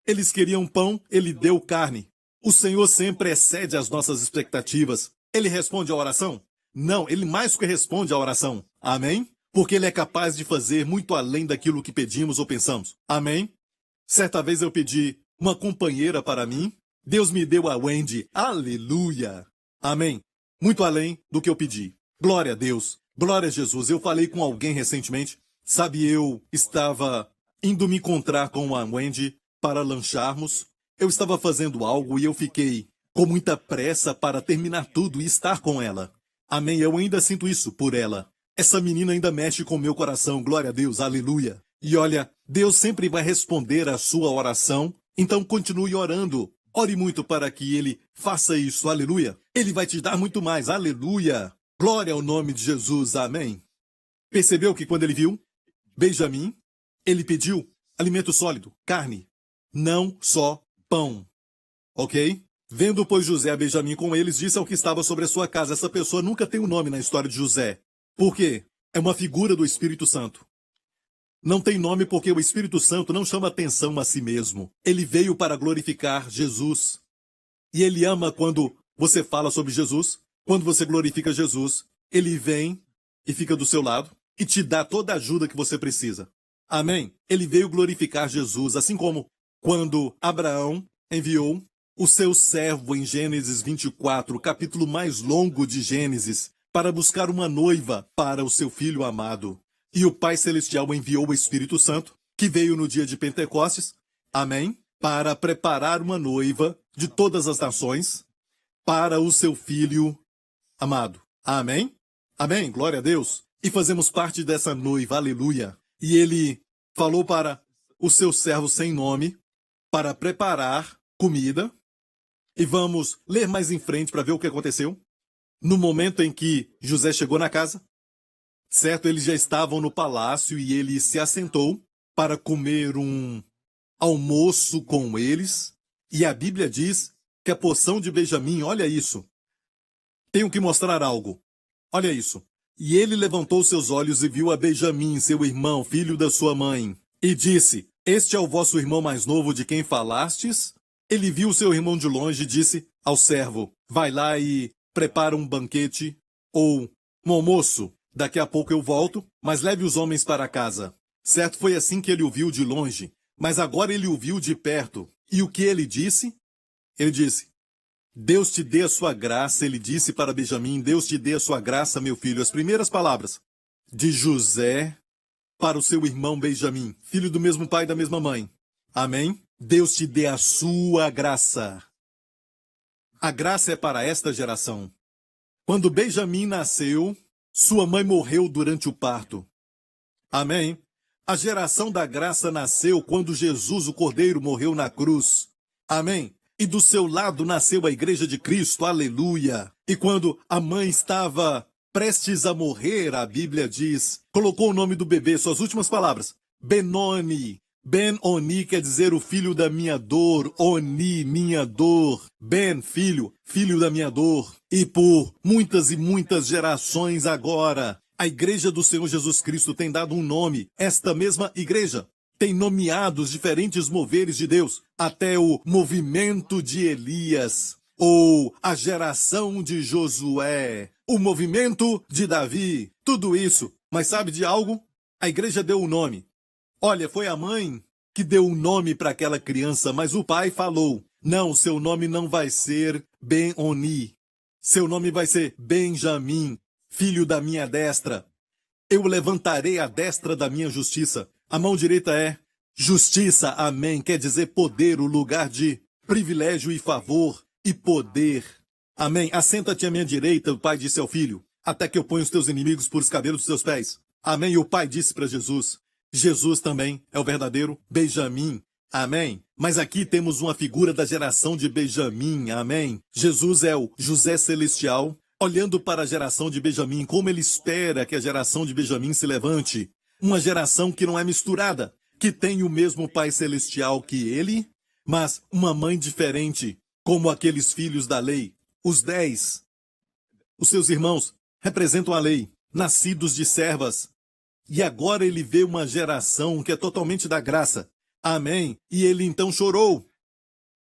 Eles queriam pão, ele deu carne. O Senhor sempre excede as nossas expectativas. Ele responde à oração? Não, ele mais que responde à oração. Amém? Porque ele é capaz de fazer muito além daquilo que pedimos ou pensamos. Amém? Certa vez eu pedi uma companheira para mim. Deus me deu a Wendy. Aleluia! Amém? Muito além do que eu pedi. Glória a Deus. Glória a Jesus. Eu falei com alguém recentemente. Sabe, eu estava indo me encontrar com a Wendy para lancharmos. Eu estava fazendo algo e eu fiquei com muita pressa para terminar tudo e estar com ela. Amém? Eu ainda sinto isso por ela. Essa menina ainda mexe com o meu coração. Glória a Deus. Aleluia. E olha, Deus sempre vai responder a sua oração. Então continue orando. Ore muito para que ele faça isso. Aleluia. Ele vai te dar muito mais. Aleluia. Glória ao nome de Jesus. Amém. Percebeu que quando ele viu Benjamim, ele pediu alimento sólido, carne, não só pão. Ok? Vendo, pois, José a Benjamim com eles, disse ao que estava sobre a sua casa. Essa pessoa nunca tem um nome na história de José. Por quê? É uma figura do Espírito Santo. Não tem nome porque o Espírito Santo não chama atenção a si mesmo. Ele veio para glorificar Jesus. E ele ama quando você fala sobre Jesus, quando você glorifica Jesus, ele vem e fica do seu lado e te dá toda a ajuda que você precisa. Amém? Ele veio glorificar Jesus, assim como quando Abraão enviou o seu servo em Gênesis 24, o capítulo mais longo de Gênesis, para buscar uma noiva para o seu filho amado. E o Pai Celestial enviou o Espírito Santo, que veio no dia de Pentecostes, amém, para preparar uma noiva de todas as nações para o seu filho amado. Amém? Amém, glória a Deus. E fazemos parte dessa noiva, aleluia. E ele falou para o seu servo sem nome para preparar comida. E vamos ler mais em frente para ver o que aconteceu. No momento em que José chegou na casa, certo, eles já estavam no palácio e ele se assentou para comer um almoço com eles. E a Bíblia diz que a porção de Benjamim, olha isso. Tenho que mostrar algo. Olha isso. E ele levantou seus olhos e viu a Benjamim, seu irmão, filho da sua mãe, e disse, este é o vosso irmão mais novo de quem falastes? Ele viu seu irmão de longe e disse ao servo, vai lá e prepara um banquete ou um almoço. Daqui a pouco eu volto, mas leve os homens para casa. Certo, foi assim que ele o viu de longe, mas agora ele o viu de perto. E o que ele disse? Ele disse, Deus te dê a sua graça. Ele disse para Benjamim, Deus te dê a sua graça, meu filho. As primeiras palavras de José para o seu irmão Benjamim, filho do mesmo pai e da mesma mãe. Amém? Deus te dê a sua graça. A graça é para esta geração. Quando Benjamim nasceu, sua mãe morreu durante o parto. Amém? A geração da graça nasceu quando Jesus, o Cordeiro, morreu na cruz. Amém? E do seu lado nasceu a Igreja de Cristo. Aleluia! E quando a mãe estava prestes a morrer, a Bíblia diz, colocou o nome do bebê, suas últimas palavras, Benoni. Ben-Oni quer dizer o filho da minha dor, Oni, minha dor. Ben, filho, filho da minha dor. E por muitas e muitas gerações agora, A igreja do Senhor Jesus Cristo tem dado um nome. Esta mesma igreja tem nomeado os diferentes moveres de Deus, até o movimento de Elias, ou a geração de Josué, o movimento de Davi, tudo isso. Mas sabe de algo? A igreja deu um nome. Olha, foi a mãe que deu um nome para aquela criança, mas o pai falou, não, seu nome não vai ser Ben-Oni, seu nome vai ser Benjamim, filho da minha destra. Eu levantarei a destra da minha justiça. A mão direita é justiça, amém, quer dizer poder, o lugar de privilégio e favor e poder. Amém. Assenta-te à minha direita, o pai disse ao filho, até que eu ponha os teus inimigos por os cabelos dos teus pés. Amém. E o pai disse para Jesus. Jesus também é o verdadeiro Benjamim. Amém. Mas aqui temos uma figura da geração de Benjamim. Amém. Jesus é o José Celestial, olhando para a geração de Benjamim, como ele espera que a geração de Benjamim se levante. Uma geração que não é misturada, que tem o mesmo pai celestial que ele, mas uma mãe diferente, como aqueles filhos da lei. Os 10, os seus irmãos, representam a lei, nascidos de servas. E agora ele vê uma geração que é totalmente da graça. Amém. E ele então chorou.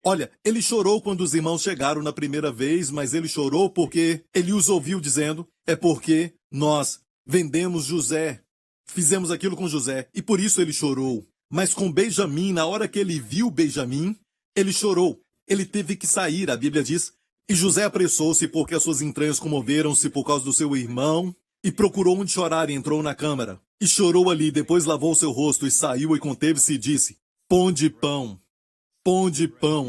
Olha, ele chorou quando os irmãos chegaram na primeira vez, mas ele chorou porque ele os ouviu dizendo, é porque nós vendemos José, fizemos aquilo com José, e por isso ele chorou. Mas com Benjamim, na hora que ele viu Benjamim, ele chorou. Ele teve que sair, a Bíblia diz, e José apressou-se porque as suas entranhas comoveram-se por causa do seu irmão, e procurou onde chorar e entrou na câmara. E chorou ali, depois lavou seu rosto e saiu e conteve-se e disse, pão de pão,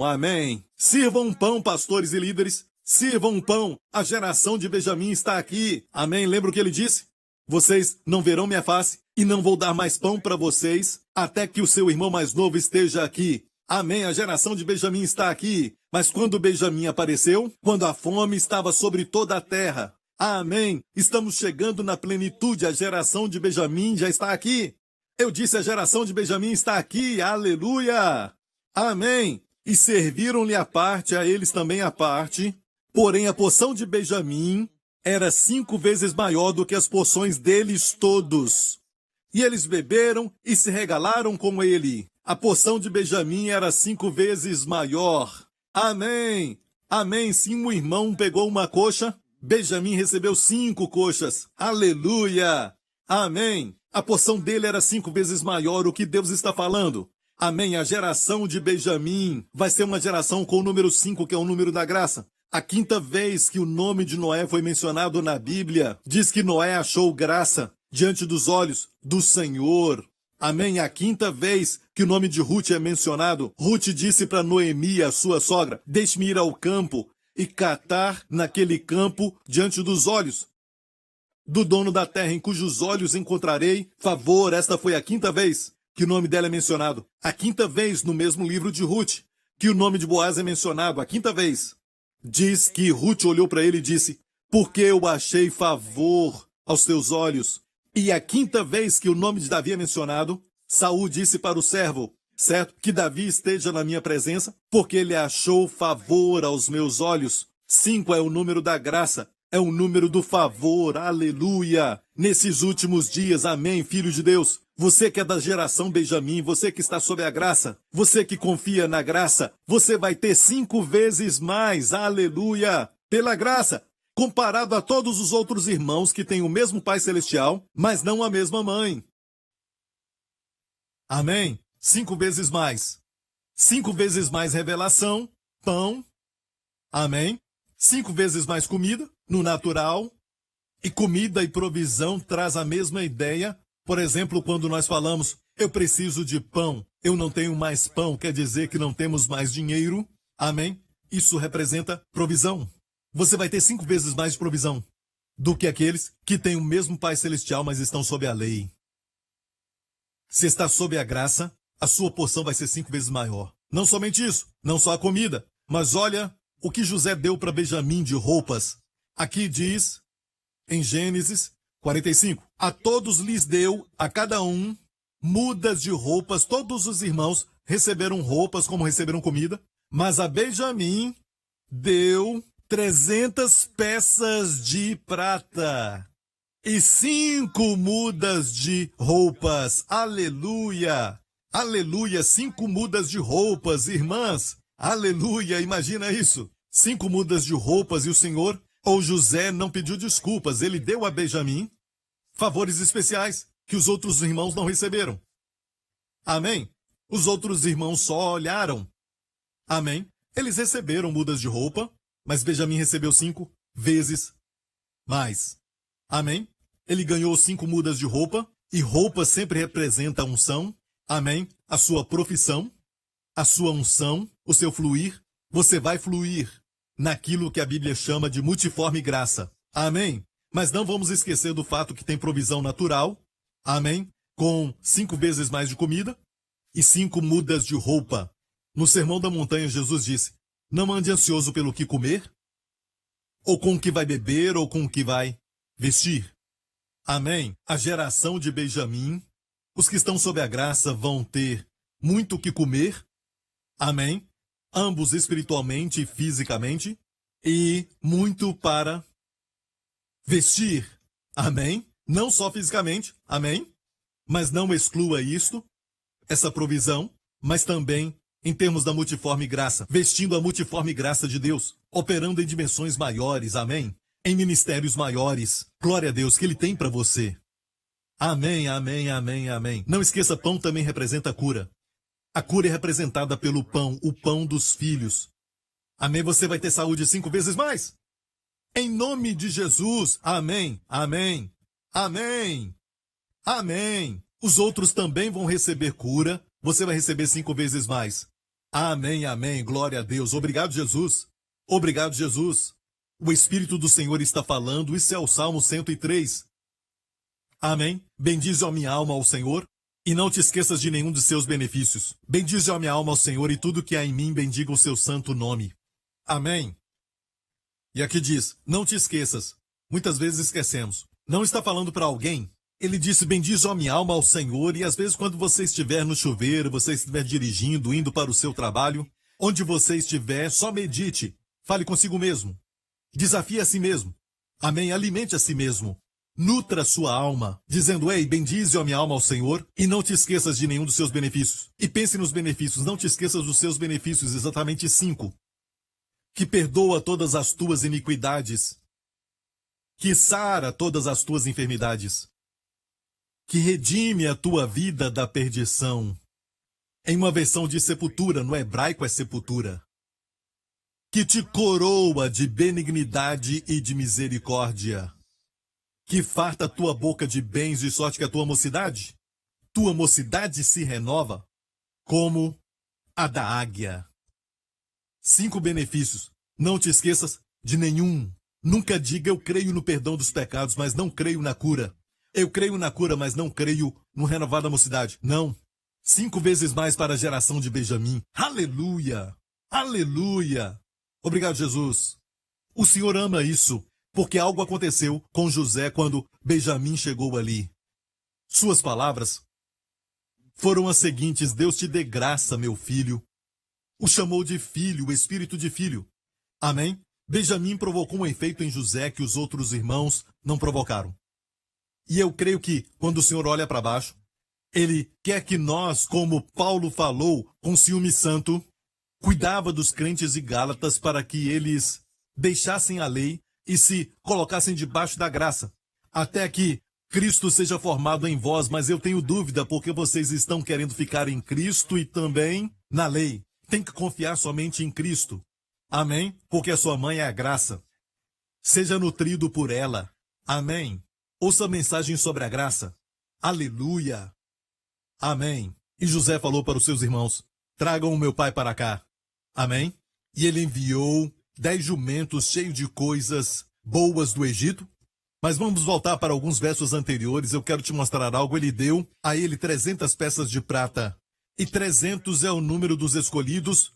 amém. Sirvam um pão, pastores e líderes, sirvam um pão, a geração de Benjamim está aqui, amém. Lembra o que ele disse? Vocês não verão minha face e não vou dar mais pão para vocês até que o seu irmão mais novo esteja aqui. Amém, a geração de Benjamim está aqui. Mas quando Benjamim apareceu, quando a fome estava sobre toda a terra, amém, estamos chegando na plenitude, a geração de Benjamim já está aqui. Eu disse, a geração de Benjamim está aqui, aleluia, amém. E serviram-lhe a parte, a eles também a parte, porém a porção de Benjamim era 5 vezes maior do que as porções deles todos. E eles beberam e se regalaram com ele. A porção de Benjamim era 5 vezes maior. Amém. Amém. Se um irmão pegou uma coxa, Benjamim recebeu 5 coxas. Aleluia. Amém. A porção dele era 5 vezes maior. O que Deus está falando? Amém. A geração de Benjamim vai ser uma geração com o número 5, que é o número da graça. A 5ª vez que o nome de Noé foi mencionado na Bíblia, diz que Noé achou graça diante dos olhos do Senhor. Amém. A 5ª vez que o nome de Ruth é mencionado, Ruth disse para Noemi, a sua sogra, deixe-me ir ao campo e catar naquele campo diante dos olhos do dono da terra, em cujos olhos encontrarei favor. Esta foi a 5ª vez que o nome dela é mencionado. A 5ª vez no mesmo livro de Ruth que o nome de Boaz é mencionado. A 5ª vez. Diz que Ruth olhou para ele e disse, porque eu achei favor aos teus olhos. E a 5ª vez que o nome de Davi é mencionado, Saul disse para o servo, certo? Que Davi esteja na minha presença, porque ele achou favor aos meus olhos. 5 é o número da graça, é o número do favor, aleluia. Nesses últimos dias, amém, filho de Deus. Você que é da geração Benjamim, você que está sob a graça, você que confia na graça, você vai ter 5 vezes mais, aleluia, pela graça, comparado a todos os outros irmãos que têm o mesmo Pai Celestial, mas não a mesma mãe. Amém? 5 vezes mais. 5 vezes mais revelação, pão, amém? 5 vezes mais comida, no natural, e comida e provisão traz a mesma ideia. Por exemplo, quando nós falamos, eu preciso de pão, eu não tenho mais pão, quer dizer que não temos mais dinheiro. Amém? Isso representa provisão. Você vai ter 5 vezes mais de provisão do que aqueles que têm o mesmo Pai Celestial, mas estão sob a lei. Se está sob a graça, a sua porção vai ser 5 vezes maior. Não somente isso, não só a comida, mas olha o que José deu para Benjamim de roupas. Aqui diz, em Gênesis 45, a todos lhes deu, a cada um, mudas de roupas. Todos os irmãos receberam roupas como receberam comida, mas a Benjamim deu 300 peças de prata. e 5 mudas de roupas. Aleluia! Aleluia! 5 mudas de roupas, irmãs. Aleluia! Imagina isso. 5 mudas de roupas e o Senhor, ou José, não pediu desculpas. Ele deu a Benjamim favores especiais que os outros irmãos não receberam. Amém? Os outros irmãos só olharam. Amém? Eles receberam mudas de roupa, mas Benjamim recebeu 5 vezes mais. Amém? Ele ganhou 5 mudas de roupa, e roupa sempre representa a unção. Amém? A sua profissão, a sua unção, o seu fluir. Você vai fluir naquilo que a Bíblia chama de multiforme graça. Amém? Mas não vamos esquecer do fato que tem provisão natural. Amém? Com 5 vezes mais de comida e 5 mudas de roupa. No Sermão da Montanha, Jesus disse: não ande ansioso pelo que comer, ou com o que vai beber, ou com o que vai vestir. Amém? A geração de Benjamim, os que estão sob a graça vão ter muito o que comer. Amém? Ambos espiritualmente e fisicamente, e muito para vestir. Amém? Não só fisicamente. Amém? Mas não exclua isto, essa provisão, mas também em termos da multiforme graça, vestindo a multiforme graça de Deus, operando em dimensões maiores, amém? Em ministérios maiores, glória a Deus, que Ele tem para você. Amém, amém, amém, amém. Não esqueça, pão também representa cura. A cura é representada pelo pão, o pão dos filhos. Amém, você vai ter saúde 5 vezes mais. Em nome de Jesus, amém, amém, amém, amém. Os outros também vão receber cura, você vai receber 5 vezes mais. Amém, amém, glória a Deus. Obrigado, Jesus. Obrigado, Jesus. O Espírito do Senhor está falando, isso é o Salmo 103. Amém. Bendize a minha alma ao Senhor, e não te esqueças de nenhum de seus benefícios. Bendize a minha alma ao Senhor, e tudo que há em mim bendiga o seu santo nome. Amém. E aqui diz, não te esqueças. Muitas vezes esquecemos. Não está falando para alguém. Ele disse, bendize a minha alma ao Senhor, e às vezes quando você estiver no chuveiro, você estiver dirigindo, indo para o seu trabalho, onde você estiver, só medite. Fale consigo mesmo. Desafie a si mesmo. Amém. Alimente a si mesmo. Nutra sua alma, dizendo, ei, bendize a minha alma ao Senhor, e não te esqueças de nenhum dos seus benefícios. E pense nos benefícios, não te esqueças dos seus benefícios, exatamente 5. Que perdoa todas as tuas iniquidades, que sara todas as tuas enfermidades, que redime a tua vida da perdição. Em uma versão de sepultura, no hebraico é sepultura. Que te coroa de benignidade e de misericórdia. Que farta a tua boca de bens, de sorte que a tua mocidade se renova como a da águia. 5 benefícios. Não te esqueças de nenhum. Nunca diga eu creio no perdão dos pecados, mas não creio na cura. Eu creio na cura, mas não creio no renovar da mocidade. Não. 5 vezes mais para a geração de Benjamim. Aleluia! Aleluia! Obrigado, Jesus. O Senhor ama isso, porque algo aconteceu com José quando Benjamim chegou ali. Suas palavras foram as seguintes: Deus te dê graça, meu filho. O chamou de filho, o espírito de filho. Amém? Benjamim provocou um efeito em José que os outros irmãos não provocaram. E eu creio que, quando o Senhor olha para baixo, Ele quer que nós, como Paulo falou, com ciúme santo, cuidava dos crentes de Gálatas para que eles deixassem a lei e se colocassem debaixo da graça, até que Cristo seja formado em vós, mas eu tenho dúvida porque vocês estão querendo ficar em Cristo e também na lei. Tem que confiar somente em Cristo. Amém? Porque a sua mãe é a graça. Seja nutrido por ela. Amém? Ouça a mensagem sobre a graça. Aleluia. Amém. E José falou para os seus irmãos, tragam o meu pai para cá. Amém? E ele enviou 10 jumentos cheios de coisas boas do Egito. Mas vamos voltar para alguns versos anteriores. Eu quero te mostrar algo. Ele deu a ele 300 peças de prata. E 300 é o número dos escolhidos,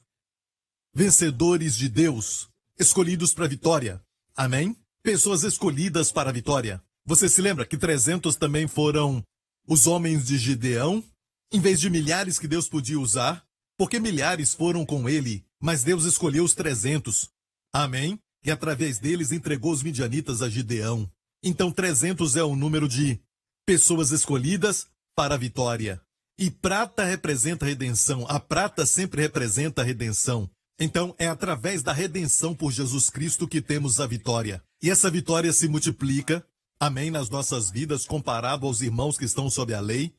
vencedores de Deus, escolhidos para a vitória. Amém? Pessoas escolhidas para a vitória. Você se lembra que 300 também foram os homens de Gideão, em vez de milhares que Deus podia usar, porque milhares foram com ele, mas Deus escolheu os 300. Amém? E através deles entregou os midianitas a Gideão. Então 300 é o número de pessoas escolhidas para a vitória. E prata representa a redenção. A prata sempre representa a redenção. Então é através da redenção por Jesus Cristo que temos a vitória. E essa vitória se multiplica, amém, nas nossas vidas, comparado aos irmãos que estão sob a lei.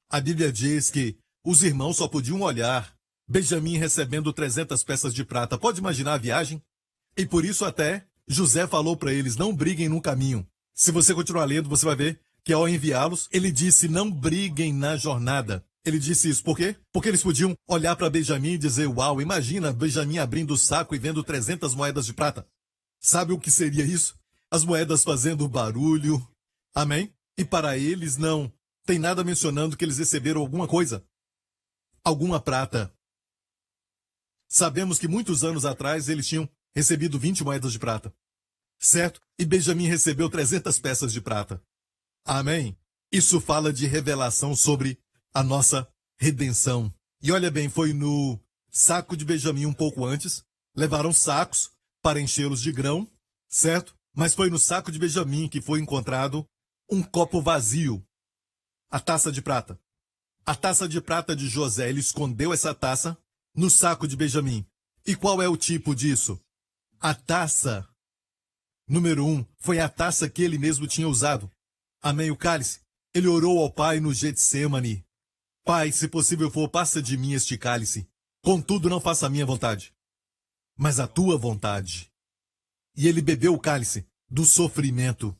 A Bíblia diz que os irmãos só podiam olhar Benjamim recebendo 300 peças de prata. Pode imaginar a viagem? E por isso até José falou para eles, não briguem no caminho. Se você continuar lendo, você vai ver que ao enviá-los, ele disse, não briguem na jornada. Ele disse isso, por quê? Porque eles podiam olhar para Benjamim e dizer, uau, imagina Benjamim abrindo o saco e vendo 300 moedas de prata. Sabe o que seria isso? As moedas fazendo barulho. Amém? E para eles não tem nada mencionando que eles receberam alguma coisa. Alguma prata. Sabemos que muitos anos atrás eles tinham recebido 20 moedas de prata. Certo? E Benjamim recebeu 300 peças de prata. Amém? Isso fala de revelação sobre a nossa redenção. E olha bem, foi no saco de Benjamim um pouco antes. Levaram sacos para enchê-los de grão, certo? Mas foi no saco de Benjamim que foi encontrado um copo vazio. A taça de prata. A taça de prata de José, ele escondeu essa taça no saco de Benjamim. E qual é o tipo disso? A taça, número 1, foi a taça que ele mesmo tinha usado. Amém, o cálice. Ele orou ao Pai no Getsemane. Pai, se possível for, passa de mim este cálice. Contudo, não faça a minha vontade, mas a tua vontade. E ele bebeu o cálice do sofrimento.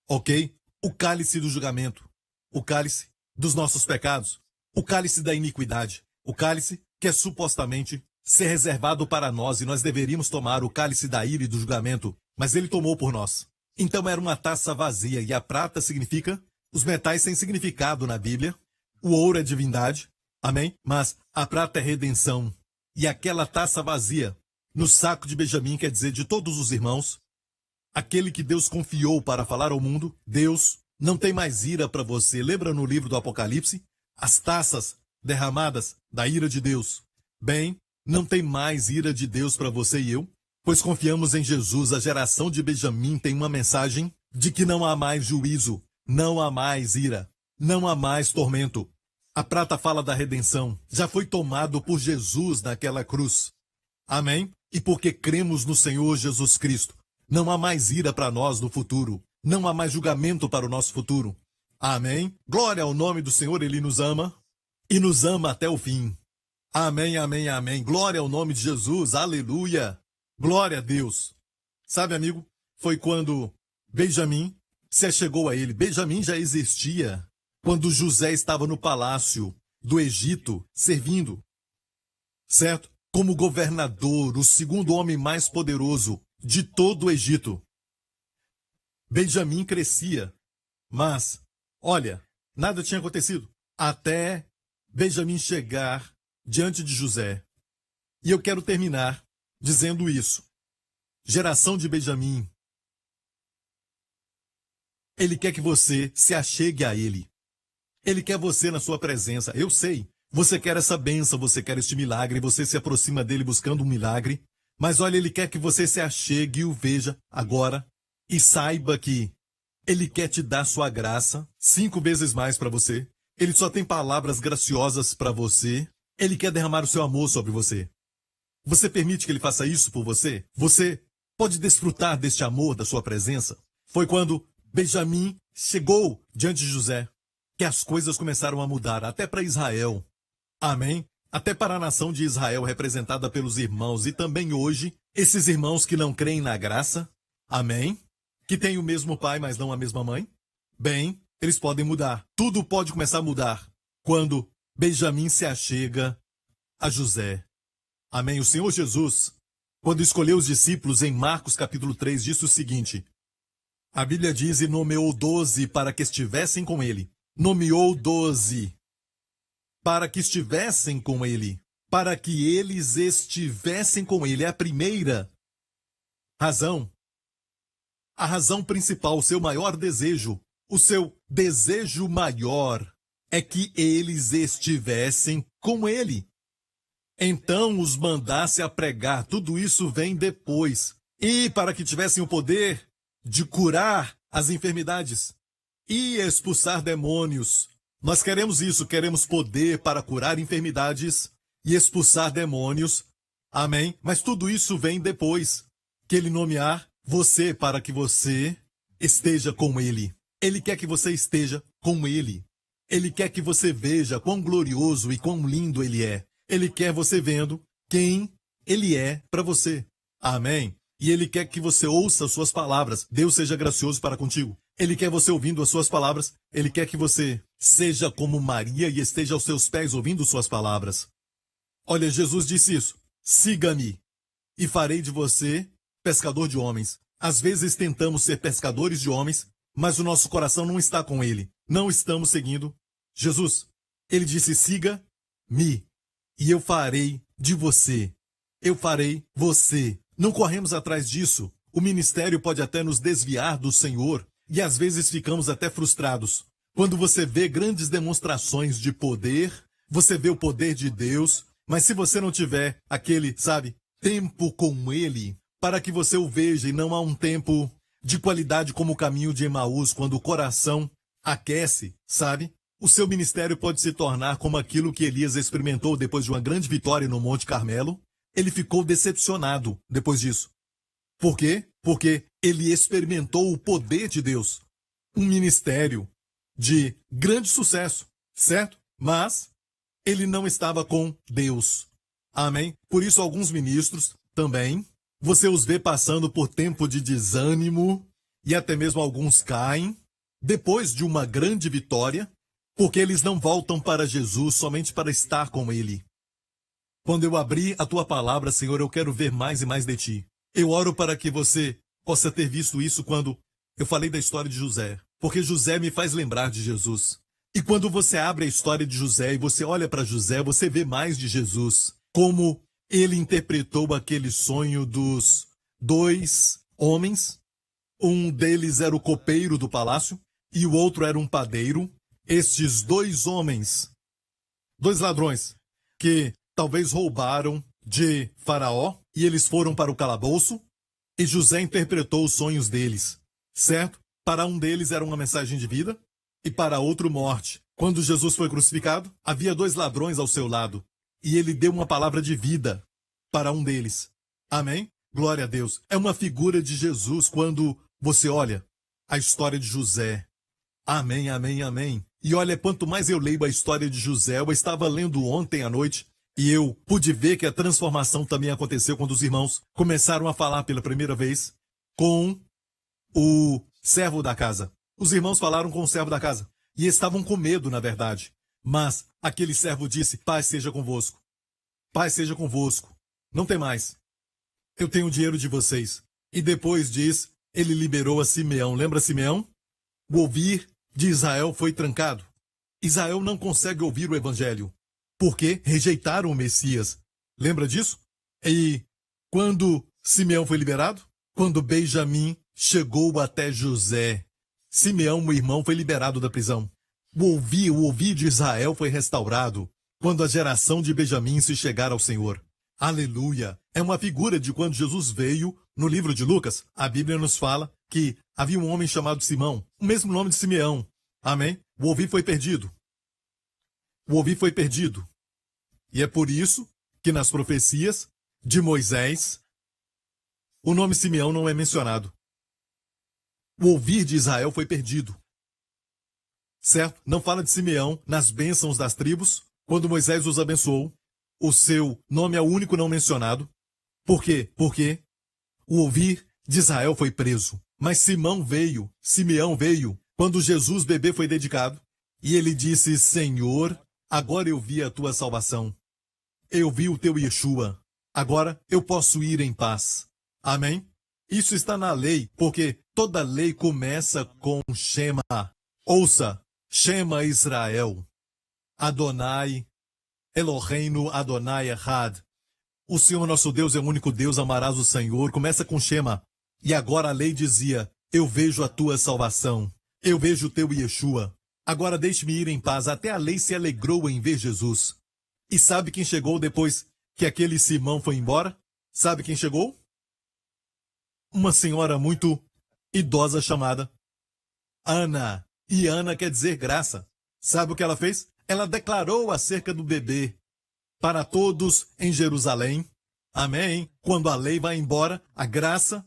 Ok? O cálice do julgamento. O cálice dos nossos pecados. O cálice da iniquidade. O cálice que é supostamente ser reservado para nós e nós deveríamos tomar o cálice da ira e do julgamento. Mas ele tomou por nós. Então era uma taça vazia, e a prata significa os metais sem significado na Bíblia. O ouro é divindade, amém? Mas a prata é redenção. E aquela taça vazia, no saco de Benjamim, quer dizer de todos os irmãos, aquele que Deus confiou para falar ao mundo, Deus não tem mais ira para você. Lembra no livro do Apocalipse? As taças derramadas da ira de Deus. Bem, não tem mais ira de Deus para você e eu? Pois confiamos em Jesus. A geração de Benjamim tem uma mensagem de que não há mais juízo, não há mais ira, não há mais tormento. A prata fala da redenção. Já foi tomado por Jesus naquela cruz. Amém? E porque cremos no Senhor Jesus Cristo, não há mais ira para nós no futuro. Não há mais julgamento para o nosso futuro. Amém? Glória ao nome do Senhor, Ele nos ama e nos ama até o fim. Amém, amém, amém. Glória ao nome de Jesus. Aleluia. Glória a Deus. Sabe, amigo, foi quando Benjamim se achegou a ele. Benjamim já existia quando José estava no palácio do Egito, servindo, certo? Como governador, o segundo homem mais poderoso de todo o Egito. Benjamim crescia, mas, olha, nada tinha acontecido até Benjamim chegar diante de José. E eu quero terminar dizendo isso. Geração de Benjamim, ele quer que você se achegue a ele. Ele quer você na sua presença. Eu sei, você quer essa bênção, você quer este milagre, você se aproxima dele buscando um milagre. Mas olha, ele quer que você se achegue e o veja agora. E saiba que ele quer te dar sua graça 5 vezes mais para você. Ele só tem palavras graciosas para você. Ele quer derramar o seu amor sobre você. Você permite que ele faça isso por você? Você pode desfrutar deste amor, da sua presença? Foi quando Benjamim chegou diante de José que as coisas começaram a mudar, até para Israel. Amém? Até para a nação de Israel, representada pelos irmãos, e também hoje, esses irmãos que não creem na graça. Amém? Que têm o mesmo pai, mas não a mesma mãe. Bem, eles podem mudar. Tudo pode começar a mudar quando Benjamim se achega a José. Amém? O Senhor Jesus, quando escolheu os discípulos em Marcos capítulo 3, disse o seguinte. A Bíblia diz, e nomeou 12 para que estivessem com ele. Nomeou 12 para que estivessem com ele. Para que eles estivessem com ele. É a primeira razão. A razão principal, o seu maior desejo. O seu desejo maior é que eles estivessem com ele. Então os mandasse a pregar. Tudo isso vem depois. E para que tivessem o poder de curar as enfermidades e expulsar demônios. Nós queremos isso, queremos poder para curar enfermidades e expulsar demônios. Amém? Mas tudo isso vem depois que ele nomear você para que você esteja com ele. Ele quer que você esteja com ele. Ele quer que você veja quão glorioso e quão lindo ele é. Ele quer você vendo quem ele é para você. Amém? E ele quer que você ouça as suas palavras. Deus seja gracioso para contigo. Ele quer você ouvindo as suas palavras. Ele quer que você seja como Maria e esteja aos seus pés ouvindo suas palavras. Olha, Jesus disse isso. Siga-me e farei de você pescador de homens. Às vezes tentamos ser pescadores de homens, mas o nosso coração não está com ele. Não estamos seguindo Jesus. Ele disse, siga-me e eu farei de você. Eu farei você. Não corremos atrás disso. O ministério pode até nos desviar do Senhor e às vezes ficamos até frustrados. Quando você vê grandes demonstrações de poder, você vê o poder de Deus, mas se você não tiver aquele, tempo com ele, para que você o veja e não há um tempo de qualidade como o caminho de Emaús, quando o coração aquece, o seu ministério pode se tornar como aquilo que Elias experimentou depois de uma grande vitória no Monte Carmelo. Ele ficou decepcionado depois disso. Por quê? Porque ele experimentou o poder de Deus. Um ministério de grande sucesso, certo? Mas ele não estava com Deus. Amém? Por isso, alguns ministros também, você os vê passando por tempo de desânimo e até mesmo alguns caem depois de uma grande vitória, porque eles não voltam para Jesus somente para estar com ele. Quando eu abrir a tua palavra, Senhor, eu quero ver mais e mais de ti. Eu oro para que você possa ter visto isso quando eu falei da história de José, porque José me faz lembrar de Jesus. E quando você abre a história de José e você olha para José, você vê mais de Jesus. Como ele interpretou aquele sonho dos 2 homens. Um deles era o copeiro do palácio e o outro era um padeiro. Estes 2 homens, 2 ladrões, que talvez roubaram de Faraó e eles foram para o calabouço. E José interpretou os sonhos deles, certo? Para um deles era uma mensagem de vida e para outro morte. Quando Jesus foi crucificado, havia 2 ladrões ao seu lado e ele deu uma palavra de vida para um deles. Amém? Glória a Deus. É uma figura de Jesus quando você olha a história de José. Amém, amém, amém. E olha, quanto mais eu leio a história de José, eu estava lendo ontem à noite e eu pude ver que a transformação também aconteceu quando os irmãos começaram a falar pela primeira vez com o servo da casa. Os irmãos falaram com o servo da casa e estavam com medo, na verdade. Mas aquele servo disse, paz seja convosco. Paz seja convosco. Não tem mais. Eu tenho o dinheiro de vocês. E depois diz, ele liberou a Simeão. Lembra Simeão? O ouvir de Israel foi trancado. Israel não consegue ouvir o evangelho, porque rejeitaram o Messias. Lembra disso? E quando Simeão foi liberado? Quando Benjamim chegou até José. Simeão, o irmão, foi liberado da prisão. O ouvir de Israel foi restaurado quando a geração de Benjamim se chegar ao Senhor. Aleluia! É uma figura de quando Jesus veio. No livro de Lucas, a Bíblia nos fala que havia um homem chamado Simão, o mesmo nome de Simeão. Amém? O ouvir foi perdido. O ouvir foi perdido. E é por isso que nas profecias de Moisés, o nome Simeão não é mencionado. O ouvir de Israel foi perdido. Certo? Não fala de Simeão nas bênçãos das tribos. Quando Moisés os abençoou, o seu nome é o único não mencionado. Por quê? Porque o ouvir de Israel foi preso. Mas Simeão veio, quando Jesus bebê foi dedicado. E ele disse, Senhor, agora eu vi a tua salvação. Eu vi o teu Yeshua. Agora eu posso ir em paz. Amém? Isso está na lei, porque toda lei começa com Shema. Ouça, Shema Israel. Adonai, Eloheinu Adonai Echad. O Senhor nosso Deus é o único Deus, amarás o Senhor. Começa com Shema. E agora a lei dizia, eu vejo a tua salvação. Eu vejo o teu Yeshua. Agora deixe-me ir em paz. Até a lei se alegrou em ver Jesus. E sabe quem chegou depois que aquele Simão foi embora? Sabe quem chegou? Uma senhora muito idosa chamada Ana. E Ana quer dizer graça. Sabe o que ela fez? Ela declarou acerca do bebê para todos em Jerusalém. Amém? Quando a lei vai embora, a graça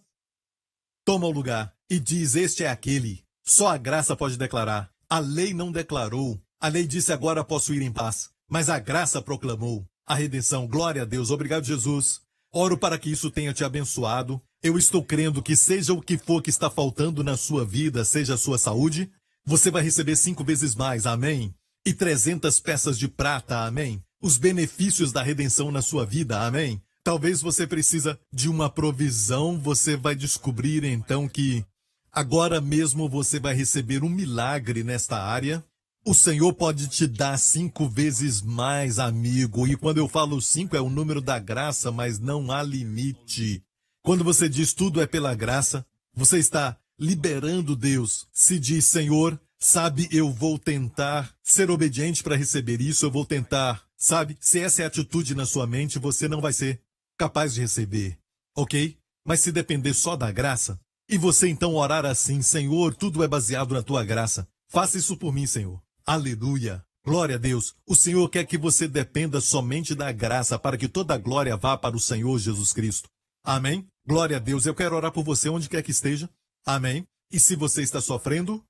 toma o lugar e diz: este é aquele. Só a graça pode declarar. A lei não declarou. A lei disse: agora posso ir em paz. Mas a graça proclamou a redenção. Glória a Deus. Obrigado, Jesus. Oro para que isso tenha te abençoado. Eu estou crendo que seja o que for que está faltando na sua vida, seja a sua saúde, você vai receber 5 vezes mais. Amém? E 300 peças de prata. Amém? Os benefícios da redenção na sua vida. Amém? Talvez você precisa de uma provisão. Você vai descobrir então que agora mesmo você vai receber um milagre nesta área. O Senhor pode te dar 5 vezes mais, amigo. E quando eu falo 5 é o número da graça, mas não há limite. Quando você diz tudo é pela graça, você está liberando Deus. Se diz: Senhor, sabe, eu vou tentar ser obediente para receber isso, eu vou tentar, sabe? Se essa é a atitude na sua mente, você não vai ser capaz de receber, ok? Mas se depender só da graça, e você então orar assim: Senhor, tudo é baseado na tua graça, faça isso por mim, Senhor. Aleluia. Glória a Deus. O Senhor quer que você dependa somente da graça para que toda a glória vá para o Senhor Jesus Cristo. Amém? Glória a Deus. Eu quero orar por você onde quer que esteja. Amém? E se você está sofrendo,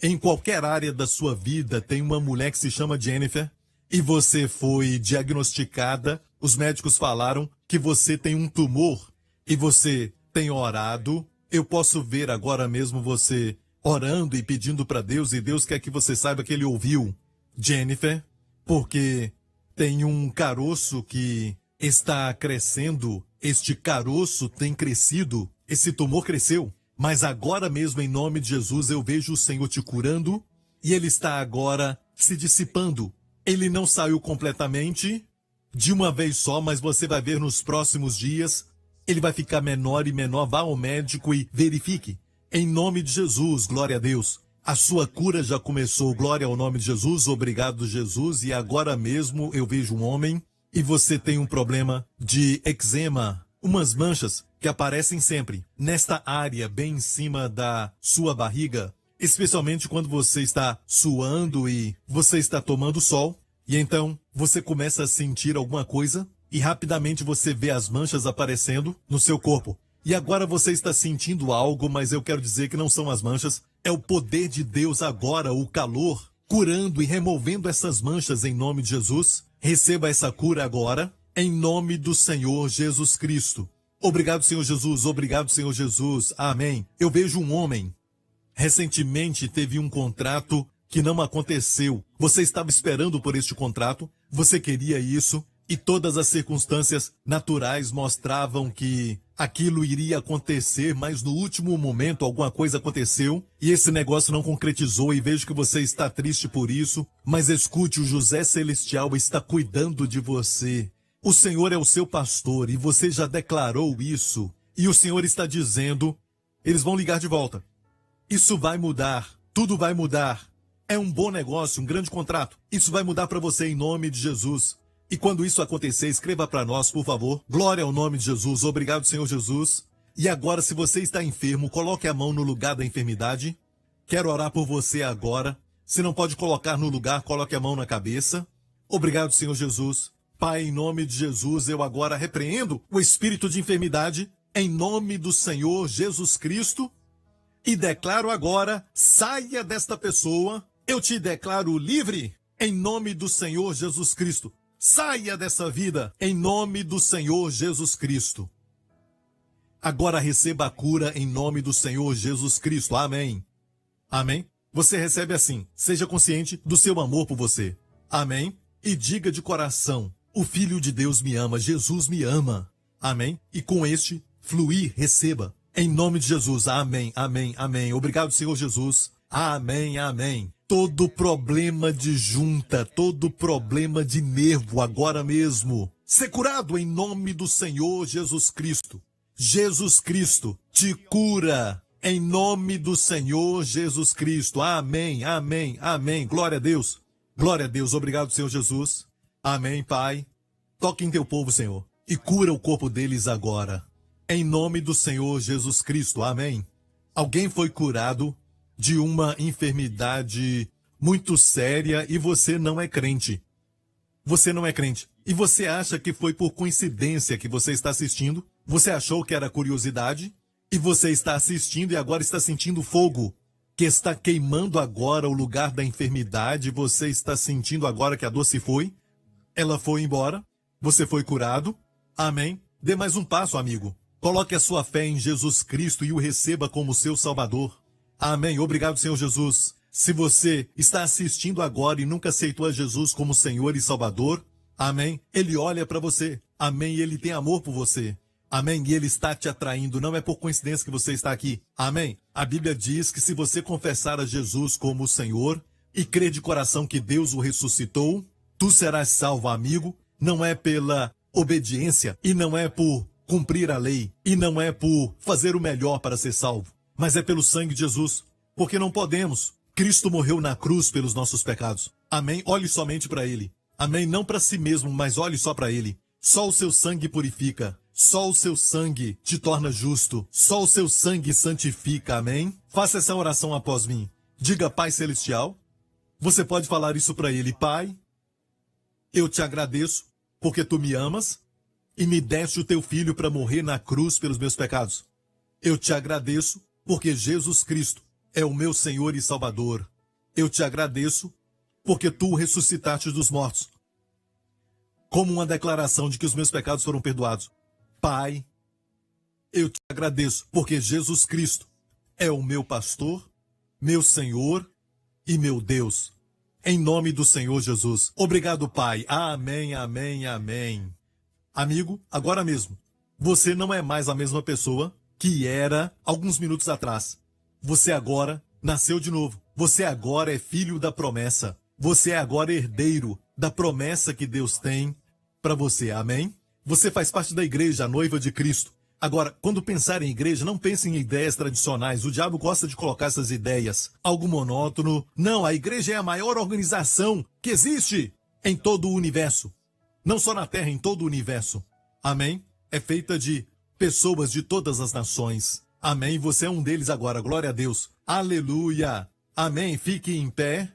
em qualquer área da sua vida, tem uma mulher que se chama Jennifer e você foi diagnosticada, os médicos falaram que você tem um tumor e você tem orado. Eu posso ver agora mesmo você orando e pedindo para Deus, e Deus quer que você saiba que Ele ouviu Jennifer, porque tem um caroço que está crescendo. Este caroço tem crescido, esse tumor cresceu, mas agora mesmo, em nome de Jesus, eu vejo o Senhor te curando e ele está agora se dissipando. Ele não saiu completamente de uma vez só, mas você vai ver nos próximos dias, ele vai ficar menor e menor. Vá ao médico e verifique. Em nome de Jesus, glória a Deus. A sua cura já começou, glória ao nome de Jesus. Obrigado, Jesus. E agora mesmo eu vejo um homem e você tem um problema de eczema, umas manchas que aparecem sempre nesta área bem em cima da sua barriga, especialmente quando você está suando e você está tomando sol, e então você começa a sentir alguma coisa e rapidamente você vê as manchas aparecendo no seu corpo. E agora você está sentindo algo, mas eu quero dizer que não são as manchas, é o poder de Deus agora, o calor, curando e removendo essas manchas em nome de Jesus. Receba essa cura agora, em nome do Senhor Jesus Cristo. Obrigado, Senhor Jesus. Obrigado, Senhor Jesus. Amém. Eu vejo um homem. Recentemente teve um contrato que não aconteceu. Você estava esperando por este contrato, você queria isso, e todas as circunstâncias naturais mostravam que aquilo iria acontecer, mas no último momento alguma coisa aconteceu e esse negócio não concretizou, e vejo que você está triste por isso. Mas escute, o José Celestial está cuidando de você. O Senhor é o seu pastor e você já declarou isso. E o Senhor está dizendo, eles vão ligar de volta. Isso vai mudar, tudo vai mudar. É um bom negócio, um grande contrato. Isso vai mudar para você em nome de Jesus. E quando isso acontecer, escreva para nós, por favor. Glória ao nome de Jesus. Obrigado, Senhor Jesus. E agora, se você está enfermo, coloque a mão no lugar da enfermidade. Quero orar por você agora. Se não pode colocar no lugar, coloque a mão na cabeça. Obrigado, Senhor Jesus. Pai, em nome de Jesus, eu agora repreendo o espírito de enfermidade, em nome do Senhor Jesus Cristo, e declaro agora: saia desta pessoa. Eu te declaro livre, em nome do Senhor Jesus Cristo. Saia dessa vida, em nome do Senhor Jesus Cristo. Agora receba a cura em nome do Senhor Jesus Cristo. Amém. Amém. Você recebe assim. Seja consciente do seu amor por você. Amém. E diga de coração: o Filho de Deus me ama, Jesus me ama. Amém. E com este fluir, receba. Em nome de Jesus. Amém, amém, amém. Obrigado, Senhor Jesus. Amém, amém. Todo problema de junta, todo problema de nervo agora mesmo, ser curado em nome do Senhor Jesus Cristo. Jesus Cristo te cura em nome do Senhor Jesus Cristo. Amém, amém, amém. Glória a Deus. Glória a Deus. Obrigado, Senhor Jesus. Amém, Pai. Toque em teu povo, Senhor, e cura o corpo deles agora. Em nome do Senhor Jesus Cristo. Amém. Alguém foi curado de uma enfermidade muito séria e você não é crente. Você não é crente. E você acha que foi por coincidência que você está assistindo? Você achou que era curiosidade? E você está assistindo e agora está sentindo fogo, que está queimando agora o lugar da enfermidade. Você está sentindo agora que a dor se foi? Ela foi embora? Você foi curado? Amém? Dê mais um passo, amigo. Coloque a sua fé em Jesus Cristo e o receba como seu Salvador. Amém. Obrigado, Senhor Jesus. Se você está assistindo agora e nunca aceitou a Jesus como Senhor e Salvador, amém, Ele olha para você. Amém. Ele tem amor por você. Amém. E Ele está te atraindo. Não é por coincidência que você está aqui. Amém. A Bíblia diz que se você confessar a Jesus como o Senhor e crer de coração que Deus o ressuscitou, tu serás salvo, amigo. Não é pela obediência e não é por cumprir a lei e não é por fazer o melhor para ser salvo, mas é pelo sangue de Jesus, porque não podemos. Cristo morreu na cruz pelos nossos pecados. Amém? Olhe somente para Ele. Amém? Não para si mesmo, mas olhe só para Ele. Só o seu sangue purifica. Só o seu sangue te torna justo. Só o seu sangue santifica. Amém? Faça essa oração após mim. Diga, Pai Celestial. Você pode falar isso para Ele. Pai, eu te agradeço porque Tu me amas e me deste o Teu Filho para morrer na cruz pelos meus pecados. Eu te agradeço porque Jesus Cristo é o meu Senhor e Salvador. Eu te agradeço porque Tu o ressuscitaste dos mortos, como uma declaração de que os meus pecados foram perdoados. Pai, eu te agradeço porque Jesus Cristo é o meu pastor, meu Senhor e meu Deus. Em nome do Senhor Jesus. Obrigado, Pai. Amém, amém, amém. Amigo, agora mesmo, você não é mais a mesma pessoa que era alguns minutos atrás. Você agora nasceu de novo. Você agora é filho da promessa. Você é agora herdeiro da promessa que Deus tem para você. Amém? Você faz parte da igreja, a noiva de Cristo. Agora, quando pensar em igreja, não pense em ideias tradicionais. O diabo gosta de colocar essas ideias. Algo monótono. Não, a igreja é a maior organização que existe em todo o universo. Não só na Terra, em todo o universo. Amém? É feita de pessoas de todas as nações. Amém? Você é um deles agora. Glória a Deus. Aleluia. Amém? Fique em pé.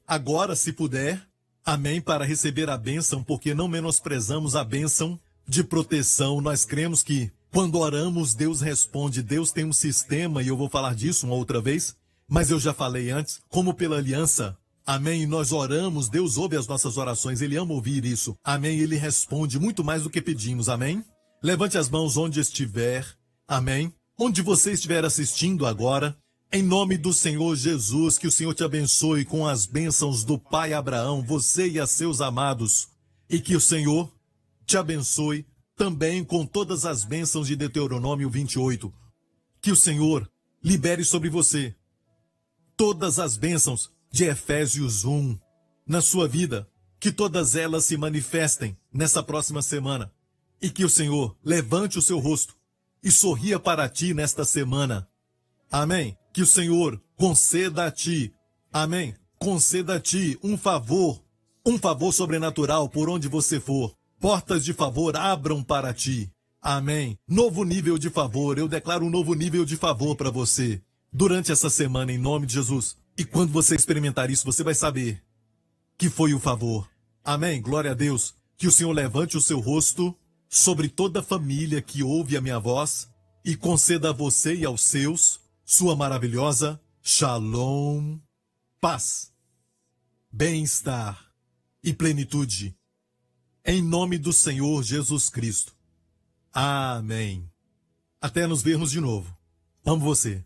Agora, se puder. Amém? Para receber a bênção, porque não menosprezamos a bênção de proteção. Nós cremos que quando oramos, Deus responde. Deus tem um sistema, e eu vou falar disso uma outra vez, mas eu já falei antes, como pela aliança. Amém? Nós oramos, Deus ouve as nossas orações, Ele ama ouvir isso. Amém? Ele responde muito mais do que pedimos. Amém? Levante as mãos onde estiver. Amém? Onde você estiver assistindo agora, em nome do Senhor Jesus, que o Senhor te abençoe com as bênçãos do Pai Abraão, você e a seus amados, e que o Senhor te abençoe também com todas as bênçãos de Deuteronômio 28. Que o Senhor libere sobre você todas as bênçãos de Efésios 1 na sua vida. Que todas elas se manifestem nessa próxima semana. E que o Senhor levante o seu rosto e sorria para ti nesta semana. Amém. Que o Senhor conceda a ti, amém, conceda a ti um favor sobrenatural por onde você for. Portas de favor abram para ti. Amém. Novo nível de favor. Eu declaro um novo nível de favor para você durante essa semana, em nome de Jesus. E quando você experimentar isso, você vai saber que foi o favor. Amém. Glória a Deus. Que o Senhor levante o seu rosto sobre toda a família que ouve a minha voz e conceda a você e aos seus sua maravilhosa Shalom, paz, bem-estar e plenitude. Em nome do Senhor Jesus Cristo. Amém. Até nos vermos de novo. Amo você.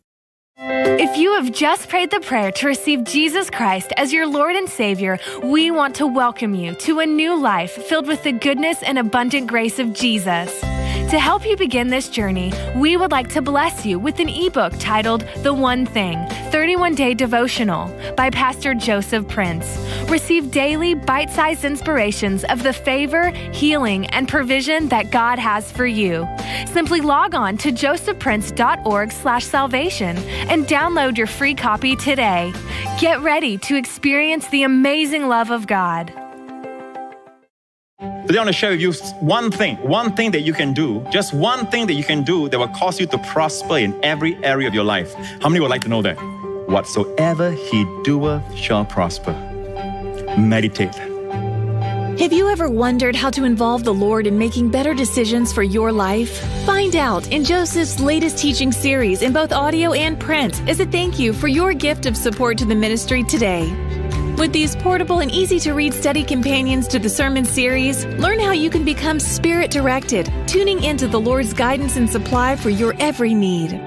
If you have just prayed the prayer to receive Jesus Christ as your Lord and Savior, we want to welcome you to a new life filled with the goodness and abundant grace of Jesus. To help you begin this journey, we would like to bless you with an ebook titled The One Thing, 31-Day Devotional by Pastor Joseph Prince. Receive daily bite-sized inspirations of the favor, healing, and provision that God has for you. Simply log on to josephprince.org/salvation and download your free copy today. Get ready to experience the amazing love of God. Today I want to share with you one thing that you can do, just one thing that you can do that will cause you to prosper in every area of your life. How many would like to know that? whatsoever he doeth shall prosper. Meditate. Have you ever wondered how to involve the Lord in making better decisions for your life? Find out in Joseph's latest teaching series in both audio and print as a thank you for your gift of support to the ministry today. With these portable and easy-to-read study companions to the sermon series, learn how you can become Spirit-directed, tuning into the Lord's guidance and supply for your every need.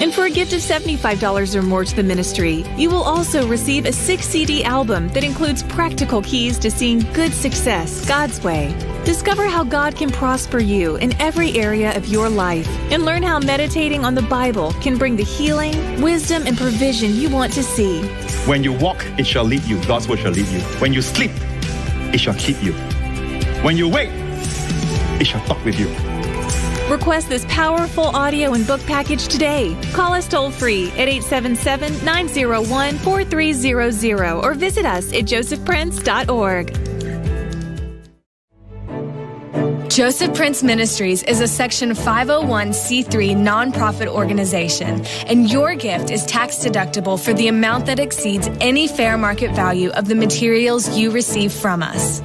And for a gift of $75 or more to the ministry, you will also receive a 6-CD album that includes practical keys to seeing good success God's way. Discover how God can prosper you in every area of your life, and learn how meditating on the Bible can bring the healing, wisdom, and provision you want to see. When you walk, it shall lead you. God's word shall lead you. When you sleep, it shall keep you. When you wake, it shall talk with you. Request this powerful audio and book package today. Call us toll-free at 877-901-4300 or visit us at josephprince.org. Joseph Prince Ministries is a Section 501c3 nonprofit organization, and your gift is tax deductible for the amount that exceeds any fair market value of the materials you receive from us.